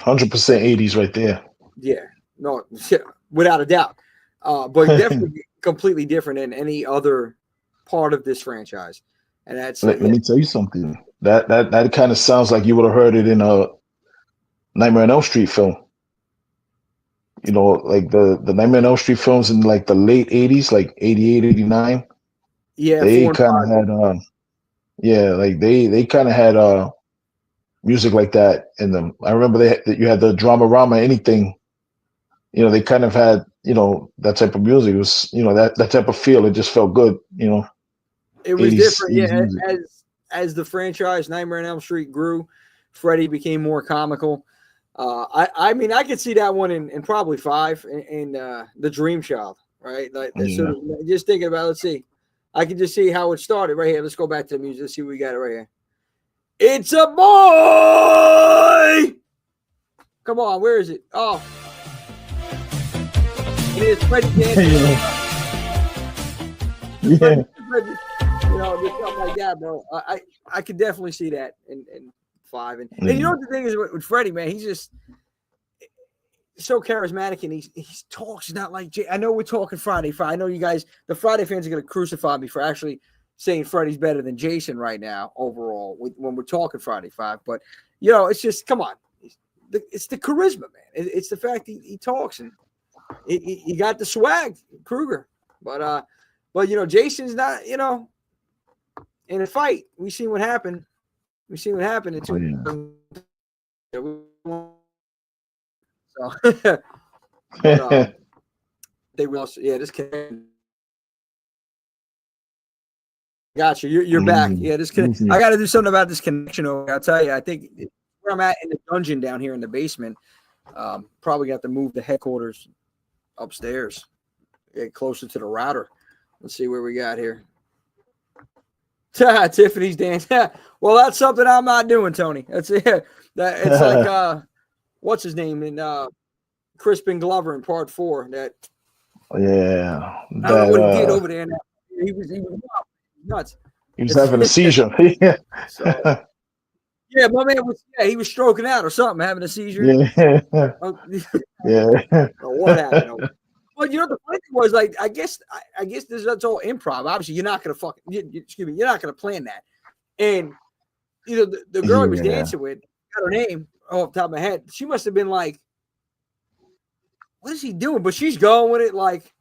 100% 80s right there. Yeah, no, without a doubt. But definitely completely different than any other part of this franchise. And that's let me tell you something. That kind of sounds like you would have heard it in a Nightmare on Elm Street film. You know, like the Nightmare on Elm Street films in like the late 80s, like 88, 89. Yeah, they kind of had like they kind of had music like that in them. I remember you had the Dramarama Anything. You know, they kind of had, you know, that type of music. It was, you know, that type of feel. It just felt good, you know. It was different, yeah. As the franchise Nightmare on Elm Street grew, Freddy became more comical. I mean, I could see that one in probably 5 in The Dream Child, right? Like, so just thinking about, let's see. I can just see how it started right here. Let's go back to the music. Let's see what we got right here. It's a boy! Come on, where is it? Oh. It is Freddy dancing. Yeah. You know, just something like that, bro. I could definitely see that in 5. And you know what the thing is with Freddy, man, he's just so charismatic, and he talks not like Jay. I know we're talking Friday Five. I know you guys, the Friday fans, are going to crucify me for actually saying Freddy's better than Jason right now overall when we're talking Friday Five. But it's just, come on, it's the charisma, man. It's the fact he talks, and he got the swag, Kruger. But Jason's not, in a fight. We seen what happened. In So, but, they will. Yeah, this can. Gotcha. You're back. Yeah, this can. I got to do something about this connection. I'll tell you. I think where I'm at in the dungeon down here in the basement. Probably got to move the headquarters upstairs, get closer to the router. Let's see where we got here. Tiffany's dance. Well, that's something I'm not doing, Tony. That's it. It's like what's his name in Crispin Glover in Part 4. That I don't know what he did over there. He was nuts. He was having a seizure. So, yeah, my man was. Yeah, he was stroking out or something, having a seizure. Yeah. Or what happened? Well, the funny thing was, like, I guess that's all improv. Obviously, you're not gonna you're not gonna plan that. And the girl he was dancing with, got her name off the top of my head. She must have been like, "What is he doing?" But she's going with it, like,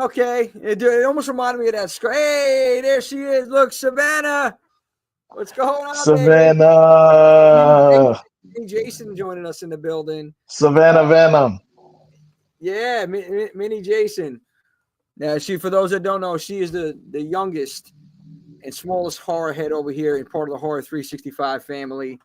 okay. It almost reminded me of that. Hey, there she is. Look, Savannah. What's going on, Savannah? Hey, Jason joining us in the building. Savannah Venom. Yeah, Mini Jason. Now, for those that don't know, she is the youngest and smallest horror head over here and part of the Horror 365 family.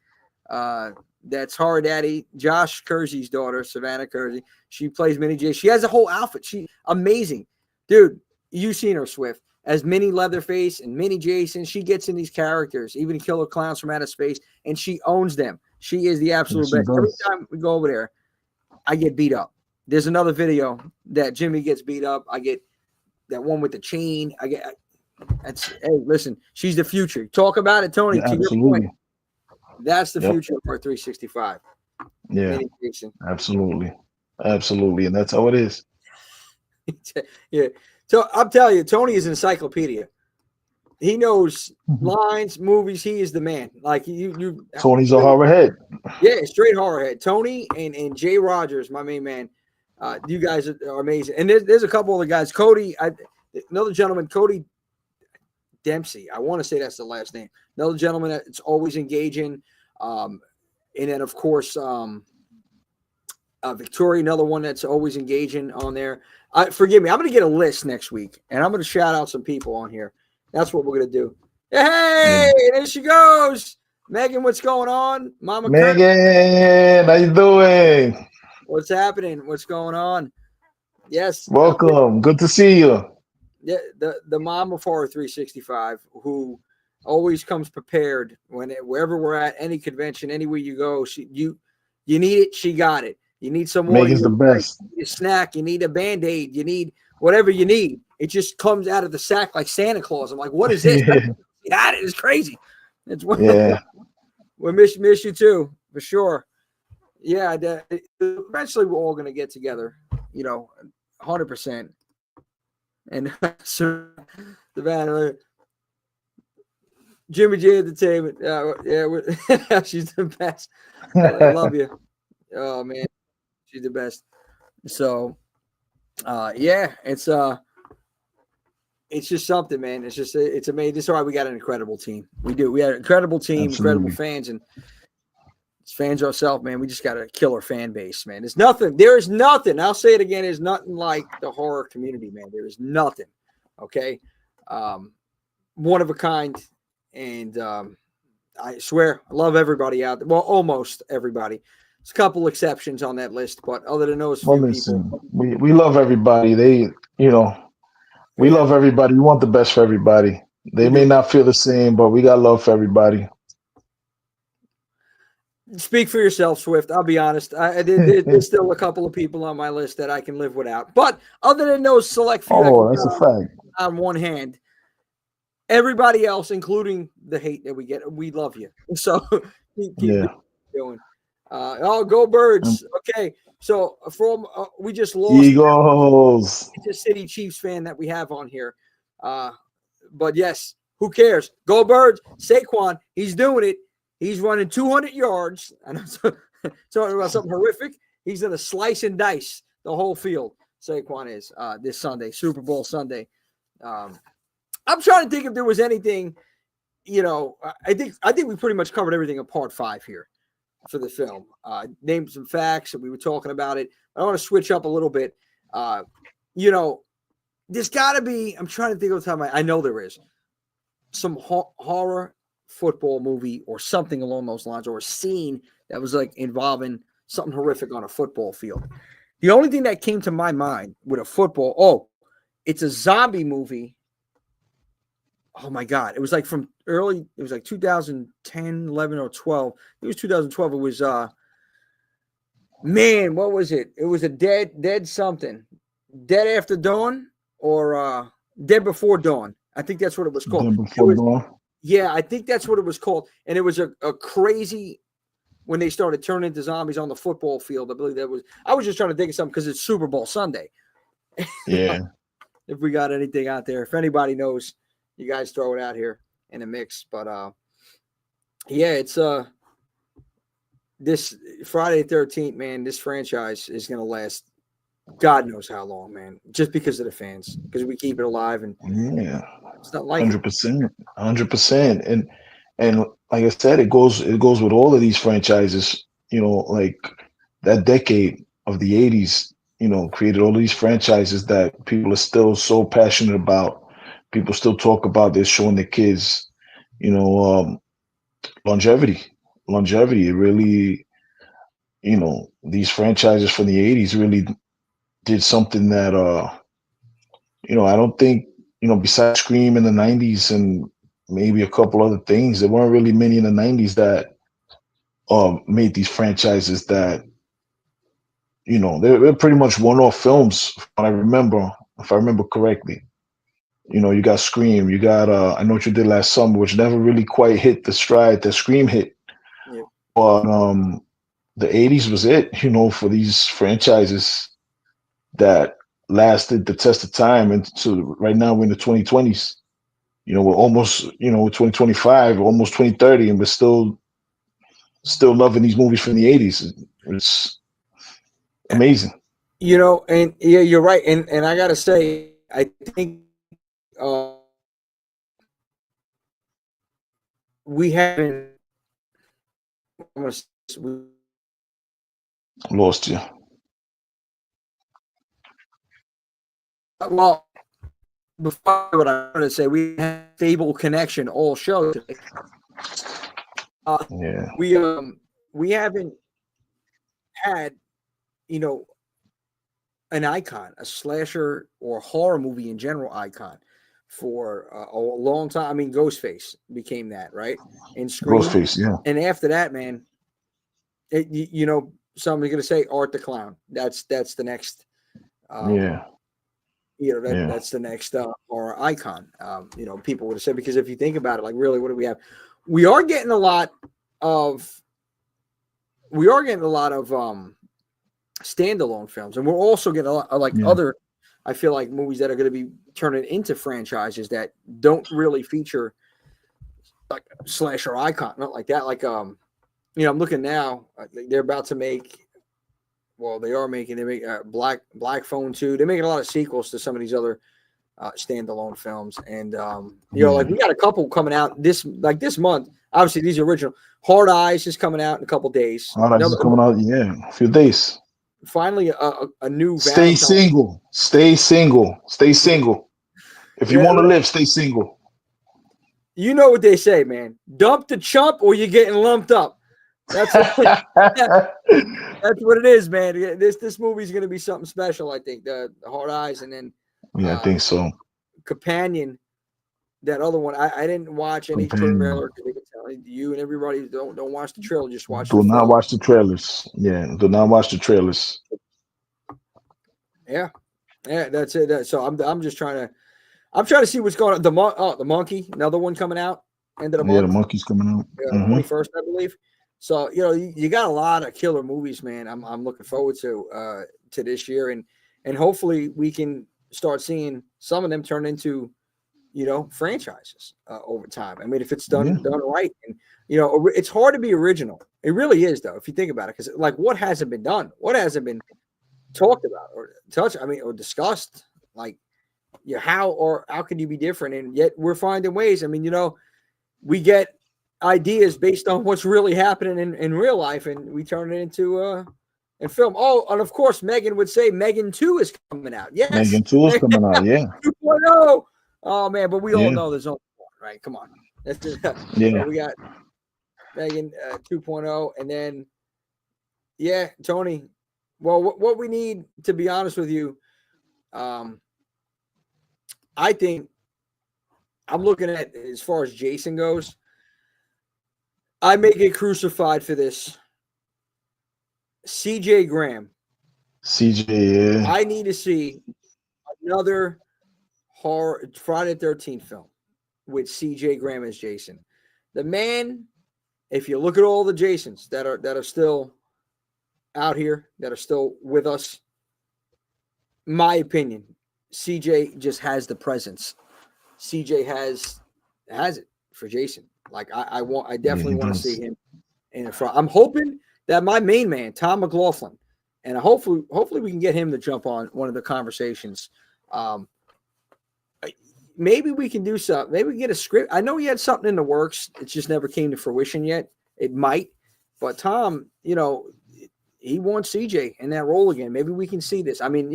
That's Horror Daddy, Josh Kersey's daughter, Savannah Kersey. She plays Mini Jason. She has a whole outfit. Amazing. Dude, you've seen her, Swift. As Mini Leatherface and Mini Jason, she gets in these characters, even Killer Clowns from Outer Space, and she owns them. She is the absolute best. Every time we go over there, I get beat up. There's another video that Jimmy gets beat up. I get that one with the chain. Hey, listen, she's the future. Talk about it, Tony. To your point, that's the future for 365. Yeah, absolutely, and that's how it is. Yeah. So I'm telling you, Tony is an encyclopedia. He knows lines, movies. He is the man. Like you. Tony's a horror head. Yeah, straight horror head. Tony and Jay Rogers, my main man. You guys are amazing. And there's a couple other guys. Cody, another gentleman, Cody Dempsey. I want to say that's the last name. Another gentleman that's always engaging. And then, of course, Victoria, another one that's always engaging on there. Forgive me. I'm going to get a list next week, and I'm going to shout out some people on here. That's what we're going to do. Hey, there she goes. Megan, what's going on? Mama Megan, how you doing? What's happening? What's going on? Yes. Welcome. Good to see you. Yeah, the mom of Horror 365, who always comes prepared wherever we're at, any convention, anywhere you go. You need it, she got it. You need some more. Megan's the best. You need a snack. You need a Band-Aid. You need whatever you need. It just comes out of the sack like Santa Claus. I'm like, what is this? Yeah, it is crazy. It's we miss you too, for sure. Yeah, eventually we're all gonna get together, 100%. And so the Jimmy J Entertainment, she's the best. I love you. Oh man, she's the best. So, it's just something, man. It's amazing. It's all right. We got an incredible team. We do. We had an incredible team, incredible fans, and fans ourselves, man. We just got a killer fan base, man. There is nothing. I'll say it again. There's nothing like the horror community, man. There is nothing. Okay. One of a kind. And I swear, I love everybody out there. Well, almost everybody. There's a couple exceptions on that list, but other than those few people. We love everybody. We love everybody. We want the best for everybody. They may not feel the same, but we got love for everybody. Speak for yourself, Swift. I'll be honest. There's still a couple of people on my list that I can live without. But other than those select few, that's a fact. On one hand, everybody else, including the hate that we get, we love you. So keep doing. Oh, go Birds. Okay. So from we just lost Eagles. Kansas City Chiefs fan that we have on here. But yes, who cares? Go Birds. Saquon, he's doing it. He's running 200 yards. I know talking about something horrific. He's going to slice and dice the whole field. Saquon is this Sunday, Super Bowl Sunday. I'm trying to think if there was anything, I think we pretty much covered everything in part 5 here for the film. Named some facts and we were talking about it. I want to switch up a little bit. There's got to be, I'm trying to think of the time. I know there is some horror football movie or something along those lines, or a scene that was like involving something horrific on a football field. The only thing that came to my mind with a football, it's a zombie movie. Oh my God. It was like it was like 2010, 11 or 12. It was 2012. It was, what was it? It was a dead something. Dead After Dawn or Dead Before Dawn. I think that's what it was called. Dead Before Dawn. Yeah, I think that's what it was called. And it was a crazy, when they started turning into zombies on the football field. I believe I was just trying to think of something because it's Super Bowl Sunday. Yeah. If we got anything out there, if anybody knows, you guys throw it out here in the mix. But yeah, it's this Friday the 13th, man. This franchise is gonna last God knows how long, man. Just because of the fans, because we keep it alive, and yeah, it's not like 100%. And like I said, it goes with all of these franchises. Like that decade of the 80s, created all of these franchises that people are still so passionate about. People still talk about this, showing their kids, longevity. It really, these franchises from the 80s really did something that, I don't think, besides Scream in the 90s and maybe a couple other things, there weren't really many in the 90s that made these franchises that, they're pretty much one-off films, if I remember correctly. You got Scream, you got I Know What You Did Last Summer, which never really quite hit the stride that Scream hit. Yeah. But the 80s was it, for these franchises that lasted the test of time. And so right now we're in the 2020s. We're almost, 2025, almost 2030, and we're still loving these movies from the 80s. It's amazing. And yeah, you're right. And I gotta say, I think we haven't Lost you. Well, before what I wanted to say, we have stable connection all show today. Yeah. We haven't had, an icon, a slasher or horror movie in general icon for a long time. I mean, Ghostface became that, right? And Scream. Ghostface, yeah. And after that, man, somebody's gonna say Art the Clown. That's the next. That's the next horror icon. People would have said, because if you think about it, like, really, what do we have? We are getting a lot of standalone films, and we're also getting a lot of other, I feel like, movies that are going to be turning into franchises that don't really feature like slasher icon, not like that. Like I'm looking now, they're about to make. Well, they make Black Phone 2. They're making a lot of sequels to some of these other standalone films. And, we got a couple coming out this month. Obviously, these are original. Hard Eyes is coming out in a couple days. Hard Eyes is coming out, a few days. Finally, a new Stay single. Stay single. Stay single. If you want to live, stay single. You know what they say, man. Dump the chump or you're getting lumped up. That's what it is, man. This movie is going to be something special, I think. The Hard Eyes, and then I think so. Companion, that other one. I didn't watch any trailer. You and everybody don't watch the trailer. Just watch. Do not watch the trailers. Yeah, do not watch the trailers. Yeah, that's it. So I'm just trying to see what's going on. The Monkey, another one coming out. End of the month. The Monkey's coming out. 21st, I believe. So you got a lot of killer movies, man. I'm looking forward to this year, and hopefully we can start seeing some of them turn into franchises over time. I mean, if it's done right, and it's hard to be original. It really is, though, if you think about it, because like what hasn't been done, what hasn't been talked about or touched, or discussed, like how can you be different? And yet we're finding ways. I mean, we get ideas based on what's really happening in real life, and we turn it into in film. Oh, and of course Megan would say Megan 2 is coming out. Yes, Megan 2 is coming out. Yeah. 2.0. Oh man, but we all know there's only one, right? Come on. That's just, so we got Megan 2.0, and then Tony. Well, what we need, to be honest with you, I think I'm looking at, as far as Jason goes, I may get crucified for this. CJ Graham. CJ, yeah. I need to see another horror Friday the 13th film with CJ Graham as Jason. The man, if you look at all the Jasons that are still out here, that are still with us, my opinion, CJ just has the presence. CJ has it for Jason. Like I definitely want to see him in the front. I'm hoping that my main man, Tom McLaughlin, and hopefully we can get him to jump on one of the conversations. Maybe we can do something. Maybe we can get a script. I know he had something in the works. It just never came to fruition yet. It might, but Tom, he wants CJ in that role again. Maybe we can see this. I mean,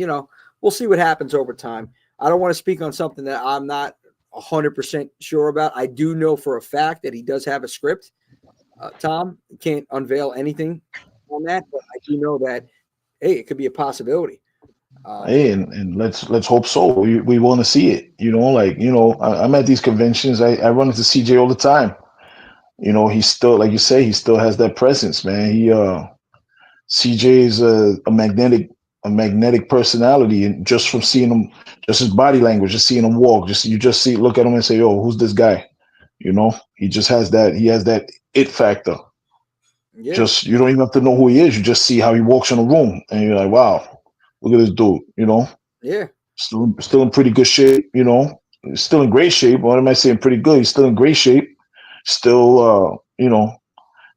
we'll see what happens over time. I don't want to speak on something that I'm not 100% sure about. I do know for a fact that he does have a script. Tom can't unveil anything on that, but I do know that, hey, it could be a possibility. Hey, and let's hope so. We want to see it. I'm at these conventions. I run into CJ all the time. He's still, like you say, he still has that presence, man. CJ is a magnetic personality, and just from seeing him, just his body language, just seeing him walk, look at him and say, "Oh, who's this guy?" He just has that. He has that it factor. Yeah. Just, you don't even have to know who he is. You just see how he walks in a room, and you're like, "Wow, look at this dude." Yeah. Still in pretty good shape. Still in great shape. What am I saying? Pretty good. He's still in great shape. Still,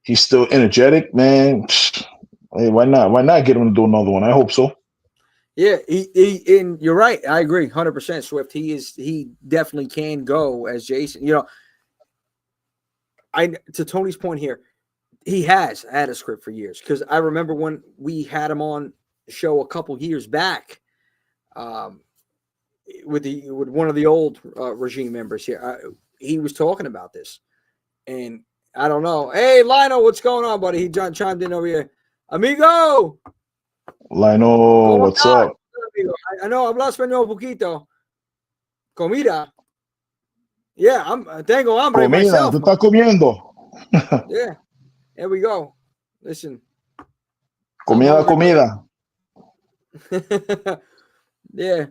he's still energetic, man. Hey, why not? Why not get him to do another one? I hope so. Yeah, and you're right. I agree 100%, Swift. He definitely can go as Jason. To Tony's point here, he has had a script for years, because I remember when we had him on the show a couple years back, with one of the old regime members here. He was talking about this, and I don't know. Hey, Lionel, what's going on, buddy? He chimed in over here. Amigo. Lionel, what's up? Amigo? I know, habla español poquito. Comida. Yeah, tengo hambre myself. ¿Tú estás comiendo? Yeah, there we go. Listen. Comida. Yeah,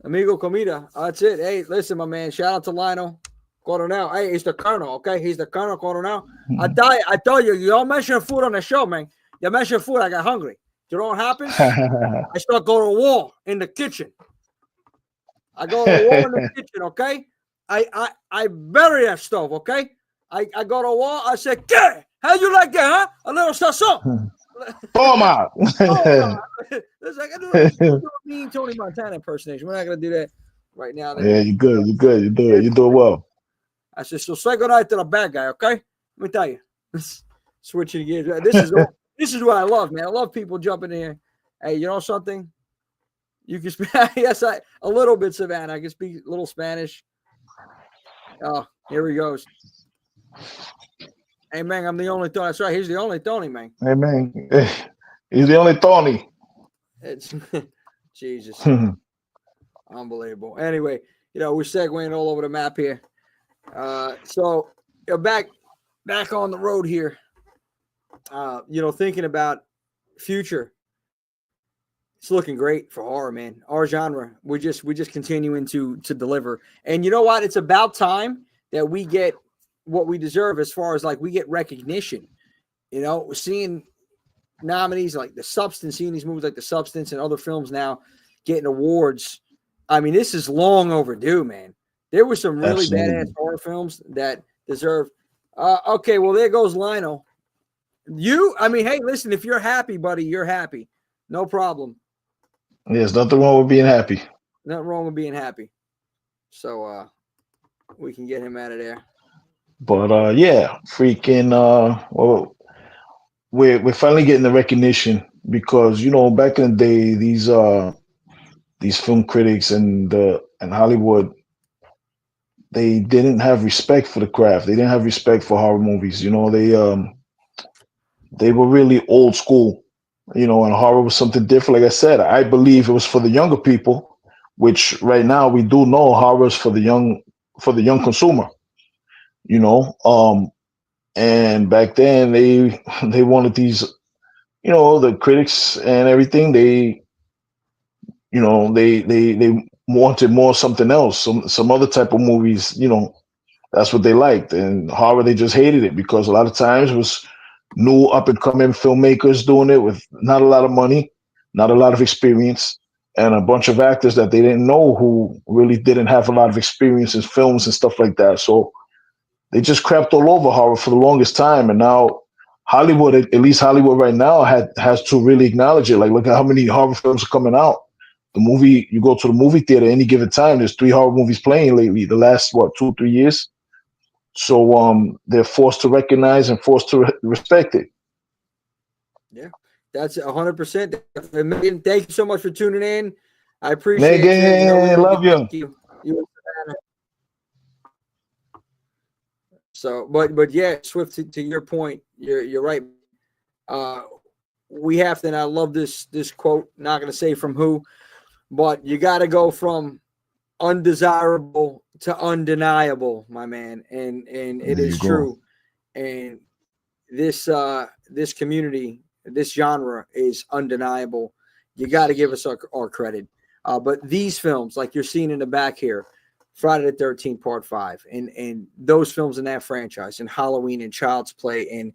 amigo, comida. That's it. Hey, listen, my man. Shout out to Lionel Coronel. Hey, he's the colonel, okay? He's the colonel Coronel. I told you, you don't mention food on the show, man. You mention food, I got hungry. You know what happens? I start going to war in the kitchen. I go to war in the kitchen, okay? I bury that stove, okay? I go to war. I say, "Get, how you like that, huh? A little sazon." Toma. It's like, I do a mean Tony Montana impersonation. We're not gonna do that right now. Yeah, you're good. You're doing well. I said, so say goodnight to the bad guy, okay? Let me tell you. Switching gears. This is what I love, man. I love people jumping in here. Hey, you know something? You can speak. Yes, a little bit Savannah. I can speak a little Spanish. Oh, here he goes. Hey, man, I'm the only Tony. That's right. He's the only Tony, man. Hey, man. He's the only Tony. It's Jesus. Unbelievable. Anyway, we're segueing all over the map here. So back on the road here. Thinking about future. It's looking great for horror, man. Our genre. We're just continuing to deliver. And you know what? It's about time that we get what we deserve, as far as like we get recognition You know, seeing nominees like The Substance, seeing these movies like The Substance and other films now getting awards. I mean, this is long overdue, man. There were some really badass horror films that deserve. Okay, well, there goes Lionel. I mean, hey, listen, if you're happy, buddy, you're happy. No problem. There's nothing wrong with being happy. Nothing wrong with being happy. So we can get him out of there. But yeah, freaking well, we're finally getting the recognition because, you know, back in the day, these film critics and Hollywood, they didn't have respect for the craft. They didn't have respect for horror movies. You know, they were really old school, you know, and horror was something different. Like I said, I believe it was for the younger people, which right now we do know horror is for the young consumer, you know. And back then they wanted these, you know, the critics and everything, they wanted more something else, some other type of movies, you know. That's what they liked. And horror, they just hated it because a lot of times it was new up and coming filmmakers doing it with not a lot of money, not a lot of experience, and a bunch of actors that they didn't know who really didn't have a lot of experience in films and stuff like that. So they just crapped all over horror for the longest time. And now Hollywood, at least Hollywood right now, has to really acknowledge it. Like, look at how many horror films are coming out. You go to the movie theater any given time, there's 3 horror movies playing lately, the last 2-3 years. So they're forced to recognize and forced to respect it. Yeah, that's 100%. Megan, thank you so much for tuning in. I appreciate Megan, it. I love you. So, but yeah, Swift, to your point, you're right. We have to, and I love this quote, not going to say from who, but you got to go from undesirable to undeniable, my man. And it is true. And this community, this genre is undeniable. You got to give us our credit. But these films, like you're seeing in the back here, Friday the 13th Part 5, and those films in that franchise, and Halloween and Child's Play and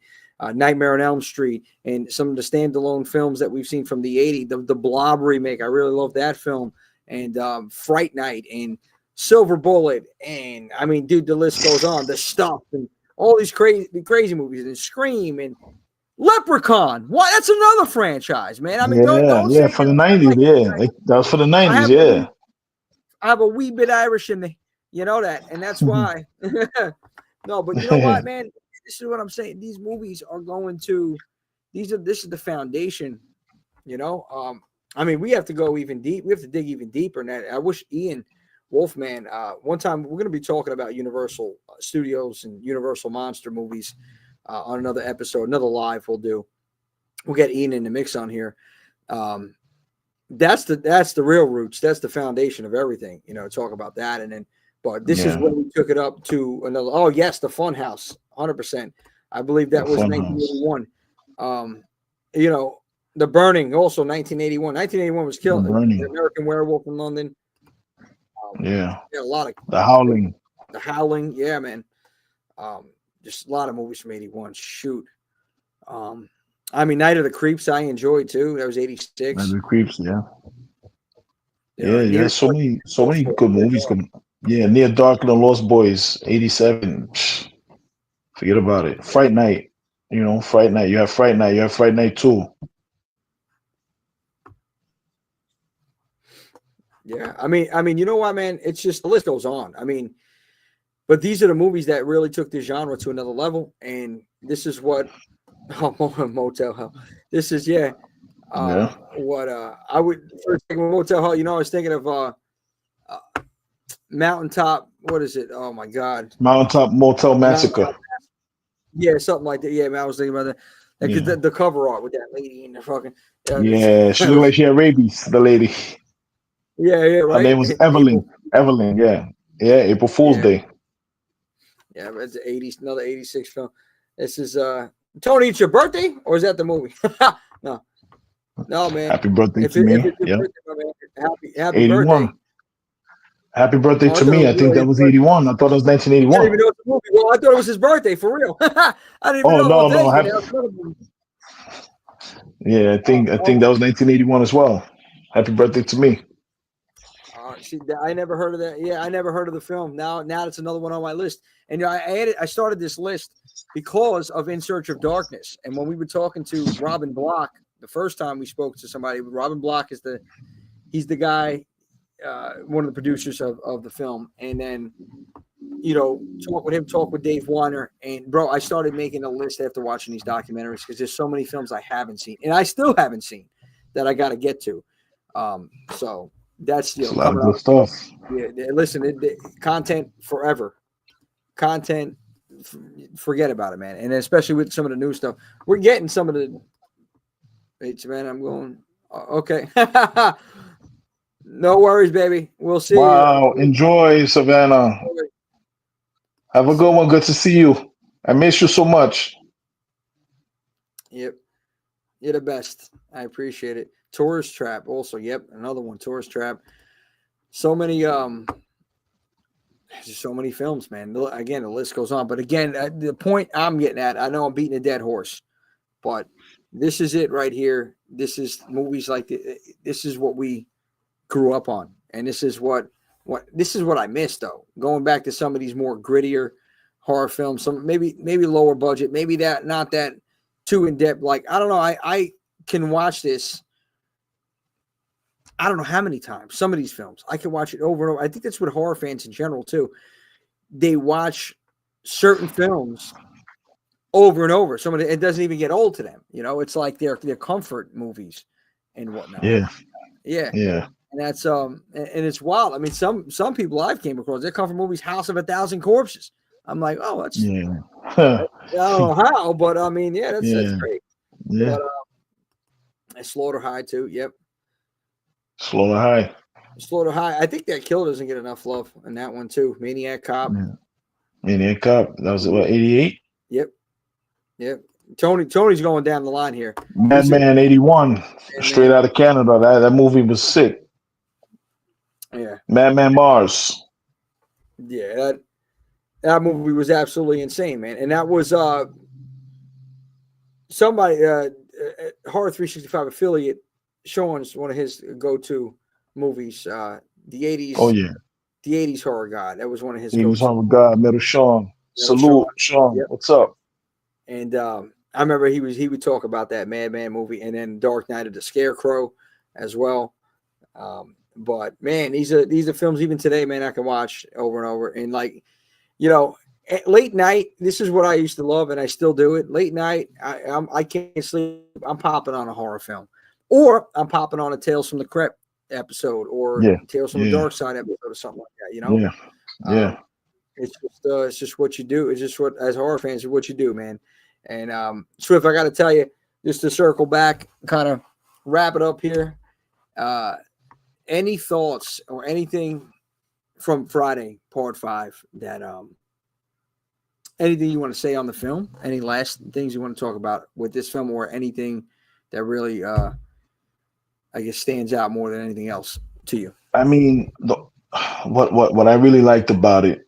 Nightmare on Elm Street, and some of the standalone films that we've seen from the 80s, the Blob remake, I really love that film, and Fright Night and Silver Bullet, and I mean, dude, the list goes on. The Stuff and all these crazy movies, and Scream and Leprechaun. What? That's another franchise, man. I mean, don't for the 90s, like, that was for the 90s, yeah. I have a wee bit Irish in me, you know that, and that's why. No, but you know what, man? This is what I'm saying. These movies are going to. This is the foundation, you know. I mean, we have to go even deep. We have to dig even deeper than that. I wish Ian Wolfman. One time we're going to be talking about Universal Studios and Universal monster movies on another episode, another live we'll do. We'll get Ian in the mix on here. That's the real roots. That's the foundation of everything. You know, talk about that, and then. But this is when we took it up to another. Oh yes, the Funhouse, 100%. I believe that was 1981. You know, The Burning, also 1981. 1981 was killed. The American Werewolf in London. A lot of The Howling. The Howling, yeah, man. Just a lot of movies from 81. Shoot. I mean, Night of the Creeps, I enjoyed too. That was 86. Night of the Creeps, yeah. So many good movies coming. Yeah, Near Dark and the Lost Boys, 87. Forget about it. Fright Night. You know, Fright Night. You have Fright Night. You have Fright Night 2. Yeah, I mean, you know what, man? It's just the list goes on. I mean, but these are the movies that really took the genre to another level, and this is what Motel Hell. This is what I would first think of Motel Hell. You know, I was thinking of Mountaintop. What is it? Oh my God! Mountaintop Motel Massacre. Yeah, something like that. Yeah, man, I was thinking about that because the cover art with that lady in the fucking. She looked like she had rabies. The lady. Yeah, right. Her name was Evelyn. Evelyn, yeah, April Fool's Day. Yeah, but it's 80s, another 86 film. This is Tony. It's your birthday, or is that the movie? No, man. Happy birthday to me. Birthday, man, happy 81. Birthday. Happy birthday Oh, I to thought it me. was I think really that his was birthday. 81. I thought it was I didn't even 1981. know it's a movie. Well, I thought it was his birthday for real. I didn't even Oh know. Well, no, no. thank you. That was another movie. Yeah, I think that was 1981 as well. Happy birthday to me. See, I never heard of that. Yeah, I never heard of the film. Now that's another one on my list. And I started this list because of In Search of Darkness. And when we were talking to Robin Block the first time we spoke to somebody, Robin Block is he's the guy, one of the producers of the film. And then, talk with him, talk with Dave Weiner. And bro, I started making a list after watching these documentaries because there's so many films I haven't seen, and I still haven't seen, that I got to get to. So that's It's a lot of coming good up. stuff. Yeah, listen, content forever. Content, forget about it, man. And especially with some of the new stuff, we're getting some of the. Wait, man, I'm going. Okay. No worries, baby. We'll see Wow. you. Enjoy, Savannah. Have a good one. Good to see you. I miss you so much. Yep. You're the best. I appreciate it. Tourist Trap also. Yep. Another one. Tourist Trap. So many, just so many films, man. Again, the list goes on. But again, the point I'm getting at, I know I'm beating a dead horse, but this is it right here. This is movies like this is what we grew up on. And this is what I miss, though. Going back to some of these more grittier horror films, some maybe lower budget, maybe that not that too in depth. Like, I don't know. I can watch this. I don't know how many times. Some of these films, I can watch it over and over. I think that's what horror fans in general too. They watch certain films over and over. It doesn't even get old to them. It's like their comfort movies and whatnot. Yeah. Yeah. Yeah. And that's and it's wild. I mean, some people I've came across, they come from movies House of 1,000 Corpses. I'm like, oh, that's Yeah. I don't know how, but I mean, yeah, that's great. Yeah. But Slaughter High too. Yep. Slaughter High. Slaughter High. I think that kill doesn't get enough love in that one too. Maniac Cop. Yeah. Maniac Cop. That was what, 88? Yep. Tony's going down the line here. Madman 81. Straight out of Canada. That movie was sick. Yeah. Madman Mars. Yeah, that movie was absolutely insane, man. And that was somebody Horror 365 affiliate Sean's one of his go-to movies. The 80s. Oh yeah. The 80s Horror God. That was one of his 80s Horror God. Metal Sean. Salute, Sean. Yep. What's up? And I remember he would talk about that Madman movie, and then Dark Knight of the Scarecrow as well. But man, these are films even today, man, I can watch over and over. And like, at late night, this is what I used to love, and I still do it. Late night, I can't sleep. I'm popping on a horror film, or I'm popping on a Tales from the Crypt episode, or Tales from the Dark Side episode, or something like that. Yeah. It's just what you do. It's just what, as horror fans, what you do, man. And Swift, I got to tell you, just to circle back, kind of wrap it up here. Any thoughts or anything from Friday Part 5 that anything you want to say on the film? Any last things you want to talk about with this film, or anything that really I guess stands out more than anything else to you? I mean, what I really liked about it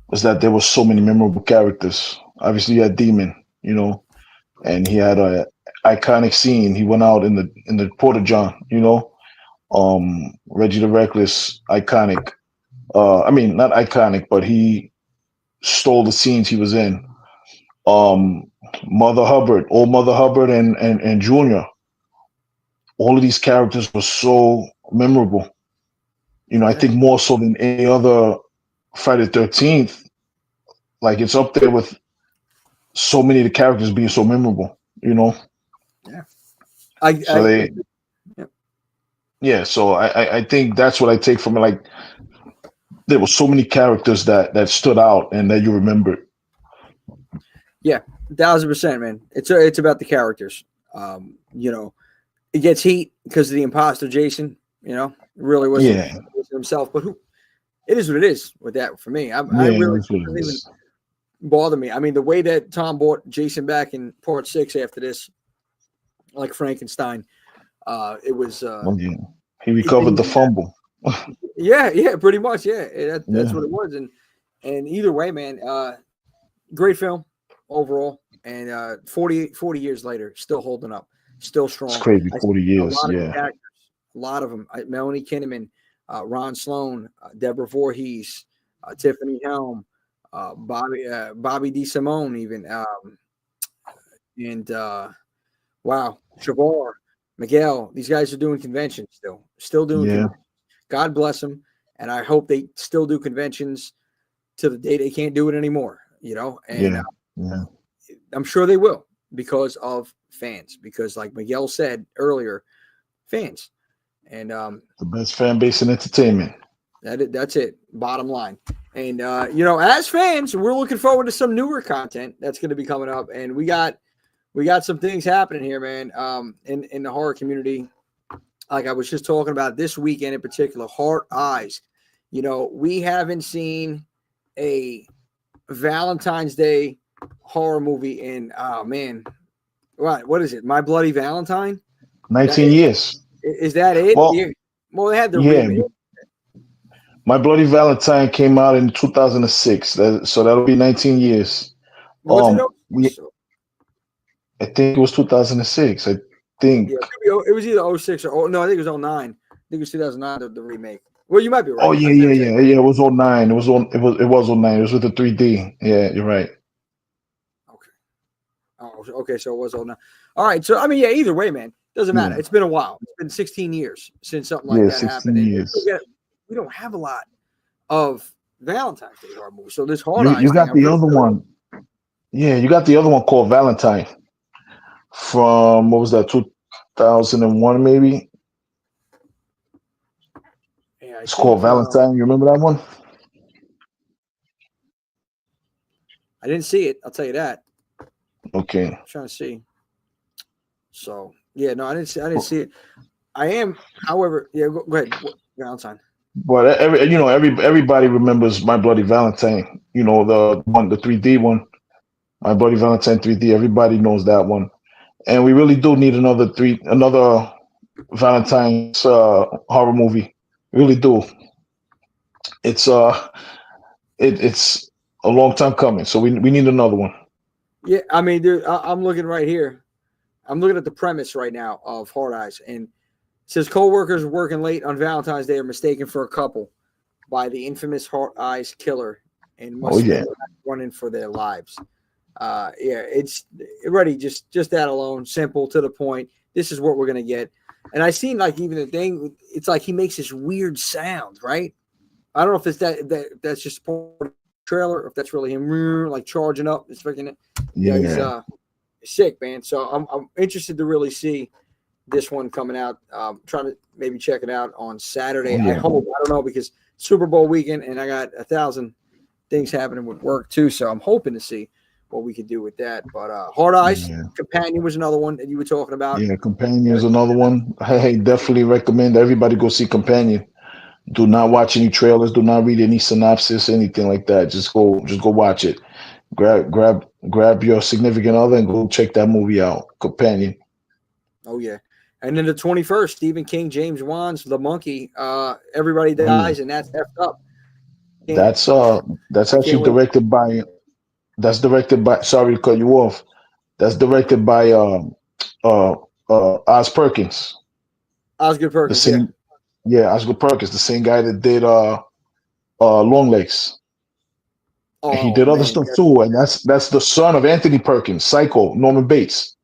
was that there were so many memorable characters. Obviously, you had Demon, and he had a iconic scene. He went out in the Porta John, Reggie the Reckless, iconic. I mean, not iconic, but he stole the scenes he was in. Mother Hubbard, old Mother Hubbard, and Junior. All of these characters were so memorable. I think more so than any other Friday the 13th. Like, it's up there with so many of the characters being so memorable. Yeah. So I think that's what I take from it. Like, there were so many characters that stood out and that you remembered. Yeah, 1,000%, man. It's about the characters. It gets heat because of the imposter Jason. Really wasn't himself, but it is what it is with that for me. I really doesn't even bother me. I mean, the way that Tom brought Jason back in Part 6 after this, like Frankenstein, it was. He recovered the fumble. Yeah, pretty much. Yeah, that's Yeah. what it was. And either way, man, great film overall. And 40 years later, still holding up, still strong. It's crazy. I 40 see a years. lot of Yeah. actors, a lot of them. Melanie Kinnaman, Ron Sloan, Deborah Voorhees, Tiffany Helm, Bobby DeSimone, even, and wow, Shavar, Miguel. These guys are doing conventions still doing. Yeah. Conventions. God bless them, and I hope they still do conventions to the day they can't do it anymore. And Yeah. I'm sure they will because of fans. Because, like Miguel said earlier, fans, and The best fan base in entertainment. that's it. Bottom line. And as fans, we're looking forward to some newer content that's going to be coming up, and we got some things happening here, man. In the horror community, like I was just talking about this weekend in particular, Heart Eyes. We haven't seen a Valentine's Day horror movie in, oh man, what is it? My Bloody Valentine? 19 years. Is that it? Well, Well, they had the yeah. remake. My Bloody Valentine came out in 2006. So that'll be 19 years. Was it? I think it was 2006. I think. Yeah, it was either 06 or no, I think it was 09. I think it was 2009, the remake. Well, you might be right. Oh yeah. It was 09. It was 09. It was with the 3D. Yeah, you're right. Okay. Oh, okay. So it was 09. All right. So I mean, yeah. Either way, man, doesn't matter. Yeah. It's been a while. It's been 16 years since something like that 16 happened. years. We don't have a lot of Valentine's Day horror movies. So this Hard Eyes. You got the other one. Yeah, you got the other one called Valentine. From what was that? 2001 maybe. Yeah, It's called Valentine. You remember that one? I didn't see it. I'll tell you that. Okay. I'm trying to see. So yeah, no, I didn't see it. I am, however, yeah. Go ahead, Valentine. But everybody remembers My Bloody Valentine. The 3D one, My Bloody Valentine 3D. Everybody knows that one, and we really do need another Valentine's horror movie. We really do. It's it's a long time coming, so we need another one. Yeah, I mean, dude, I'm looking right here. I'm looking at the premise right now of Hard Eyes, and it says co-workers working late on Valentine's Day are mistaken for a couple by the infamous Hard Eyes killer and must running for their lives. It's already just that alone, simple to the point. This is what we're gonna get. And I seen like even the thing. It's like he makes this weird sound, right? I don't know if it's that's just a trailer, or if that's really him like charging up. It's freaking he's sick, man. So I'm interested to really see this one coming out. Trying to maybe check it out on Saturday. I hope. I don't know, because Super Bowl weekend and I got 1,000 things happening with work too. So I'm hoping to see what we could do with that. But Hard Eyes, Companion was another one that you were talking about. Yeah, Companion is another one. Hey, definitely recommend everybody go see Companion. Do not watch any trailers. Do not read any synopsis, anything like that. Just go watch it. Grab your significant other and go check that movie out. Companion. Oh yeah. And then the 21st, Stephen King, James Wan's The Monkey. Everybody dies, and that's effed up. That's actually directed by. That's directed by. Sorry to cut you off. That's directed by Oz Perkins. Osgood Perkins. Osgood Perkins, the same guy that did Longlegs. Oh, and he did other stuff too, and that's the son of Anthony Perkins, Psycho, Norman Bates.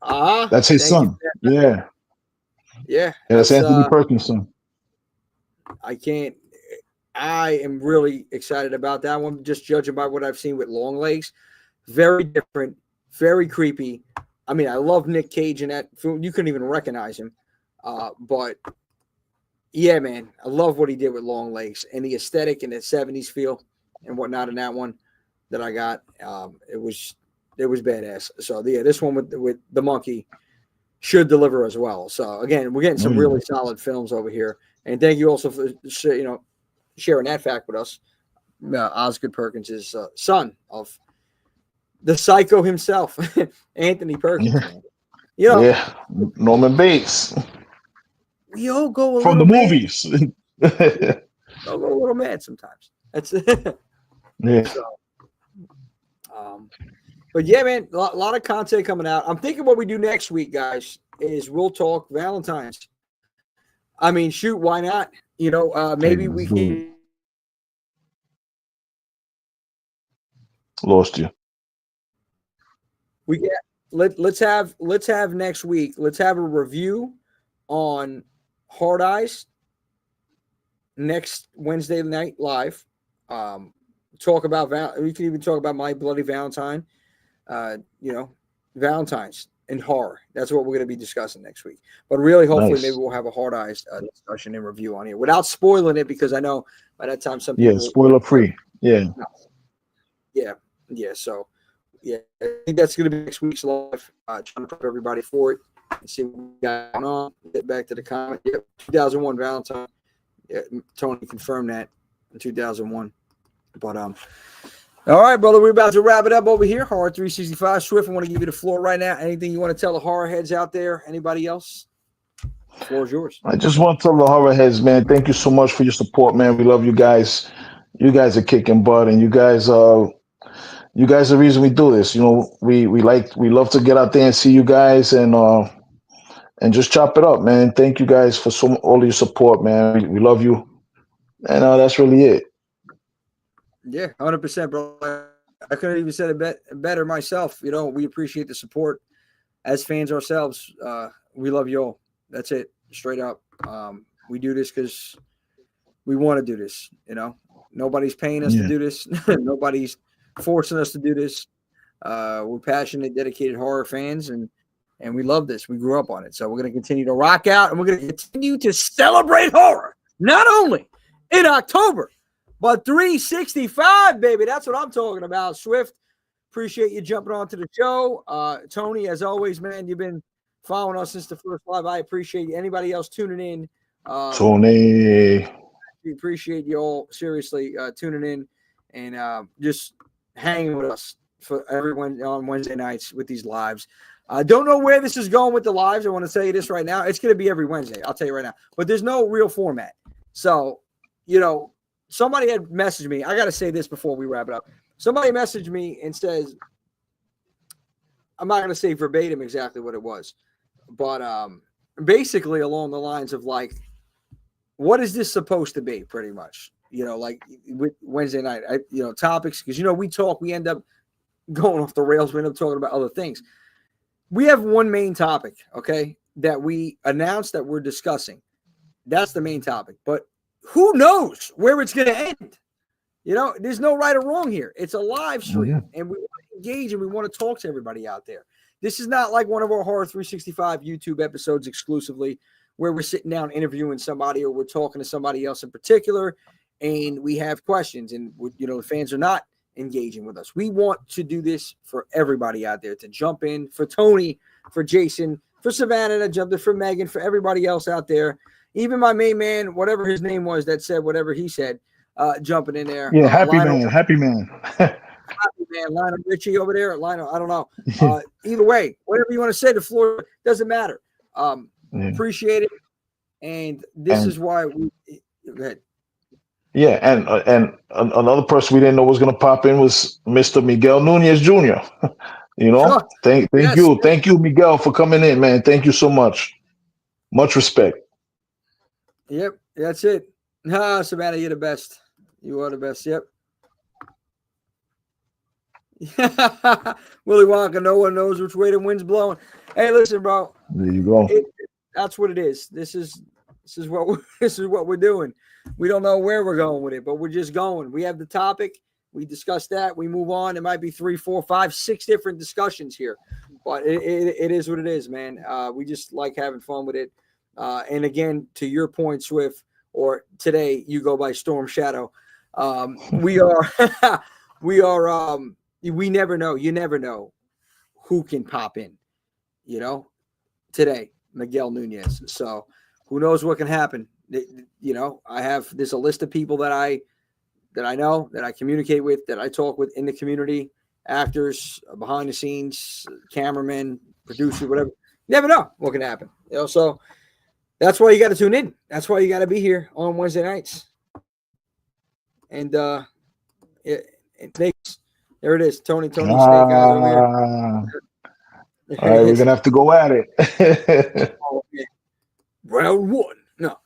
That's his son. Yeah. That's Anthony Perkins' son. I am really excited about that one, just judging by what I've seen with Longlegs. Very different, very creepy. I mean, I love Nick Cage in that film. You couldn't even recognize him. But yeah, man, I love what he did with Longlegs and the aesthetic and the 70s feel and whatnot in that one that I got. It was badass. So yeah, this one with the monkey should deliver as well. So again, we're getting some really solid films over here. And thank you also for sharing that fact with us. Osgood Perkins is son of the Psycho himself, Anthony Perkins. Yeah. Norman Bates. We all go from the movies. I'll go a little mad sometimes. That's Yeah. so, but yeah, man, a lot of content coming out. I'm thinking what we do next week, guys, is we'll talk Valentine's. I mean, shoot, why not? You know, maybe we can. Lost you. We get let's have next week. Let's have a review on Hard Eyes next Wednesday night live. Talk about we can even talk about My Bloody Valentine. You know, Valentine's and horror. That's what we're going to be discussing next week. But really, hopefully, maybe we'll have a Hard Eyes discussion and review on here without spoiling it, because I know by that time some people spoiler free. Yeah. So yeah, I think that's going to be next week's live. Trying to prep everybody for it and see what we got going on. Get back to the comment. Yep, 2001 Valentine. Yeah, Tony confirmed that in 2001. But all right, brother, we're about to wrap it up over here. Horror 365. Swift, I want to give you the floor right now. Anything you want to tell the horror heads out there? Anybody else? The floor is yours. I just want to tell the horror heads, man, thank you so much for your support, man. We love you guys. You guys are kicking butt, and you guys are the reason we do this. You know, we love to get out there and see you guys and just chop it up, man. Thank you guys for all your support, man. We love you, and that's really it. Yeah, 100%, bro. I couldn't even said it better myself. You know, we appreciate the support as fans ourselves. We love you all. That's it, straight up. We do this because we want to do this. You know, nobody's paying us to do this. Nobody's forcing us to do this. We're passionate, dedicated horror fans, and we love this. We grew up on it, so we're going to continue to rock out, and we're going to continue to celebrate horror, not only in October, but 365, baby. That's what I'm talking about. Swift, appreciate you jumping on to the show. Tony, as always, man, you've been following us since the first live. I appreciate you. Anybody else tuning in? Tony. We appreciate you all, seriously, tuning in and just hanging with us for everyone on Wednesday nights with these lives. I don't know where this is going with the lives. I want to tell you this right now. It's going to be every Wednesday. I'll tell you right now. But there's no real format. So, you know, somebody had messaged me. I got to say this before we wrap it up. Somebody messaged me and says, I'm not going to say verbatim exactly what it was, but basically along the lines of like, what is this supposed to be, pretty much? You know, like with Wednesday night, topics, because, you know, we end up going off the rails. We end up talking about other things. We have one main topic, okay, that we announced that we're discussing. That's the main topic. But who knows where it's going to end? You know, there's no right or wrong here. It's a live stream, and we want to engage and we want to talk to everybody out there. This is not like one of our Horror 365 YouTube episodes exclusively where we're sitting down interviewing somebody or we're talking to somebody else in particular and we have questions and, you know, the fans are not engaging with us. We want to do this for everybody out there to jump in, for Tony, for Jason, for Savannah that jumped in, for Megan, for everybody else out there. Even my main man, whatever his name was that said whatever he said, jumping in there. Yeah, happy man. Happy man, Lionel Richie over there. Lionel, I don't know. Either way, whatever you want to say, the floor doesn't matter. Appreciate it. And this is why we go ahead. Yeah, and another person we didn't know was going to pop in was Mr. Miguel Nunez Jr. You know, Sure. thank you, Miguel, for coming in, man. Thank you so much. Much respect. Yep, that's it. Savannah, you're the best. You are the best. Yep. Willy Wonka, no one knows which way the wind's blowing. Hey, listen, bro. There you go. That's what it is. This is what we're doing. We don't know where we're going with it, but we're just going. We have the topic. We discuss that. We move on. It might be 3, 4, 5, 6 different discussions here, but it is what it is, man. We just like having fun with it. And again, to your point, Swift, or today you go by Storm Shadow. We never know. You never know who can pop in, you know, today, Miguel Nunez. So who knows what can happen? You know, there's a list of people that I know, that I communicate with, that I talk with in the community, actors, behind the scenes, cameramen, producer, whatever. You never know what can happen. You know, so That's why you got to tune in. That's why you got to be here on Wednesday nights. And thanks. There it is. Tony Snake Eyes over here. All right, we're gonna have to go at it. Round one. No.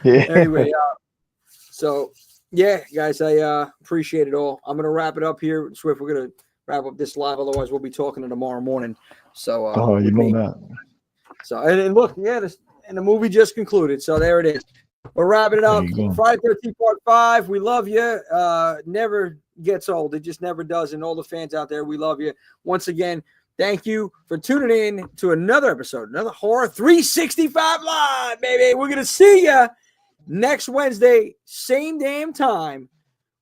Yeah. Anyway, so yeah, guys, I appreciate it all. I'm gonna wrap it up here. Swift, we're gonna wrap up this live, otherwise we'll be talking tomorrow morning. So you know that. So and look, yeah, and the movie just concluded. So there it is. We're wrapping it up. Friday 13 Part 5. We love you. Never gets old. It just never does. And all the fans out there, we love you. Once again, thank you for tuning in to another episode, another Horror 365 Live, baby. We're going to see you next Wednesday, same damn time,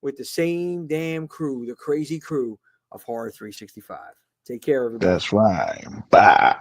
with the same damn crew, the crazy crew of Horror 365. Take care, everybody. That's right. Bye.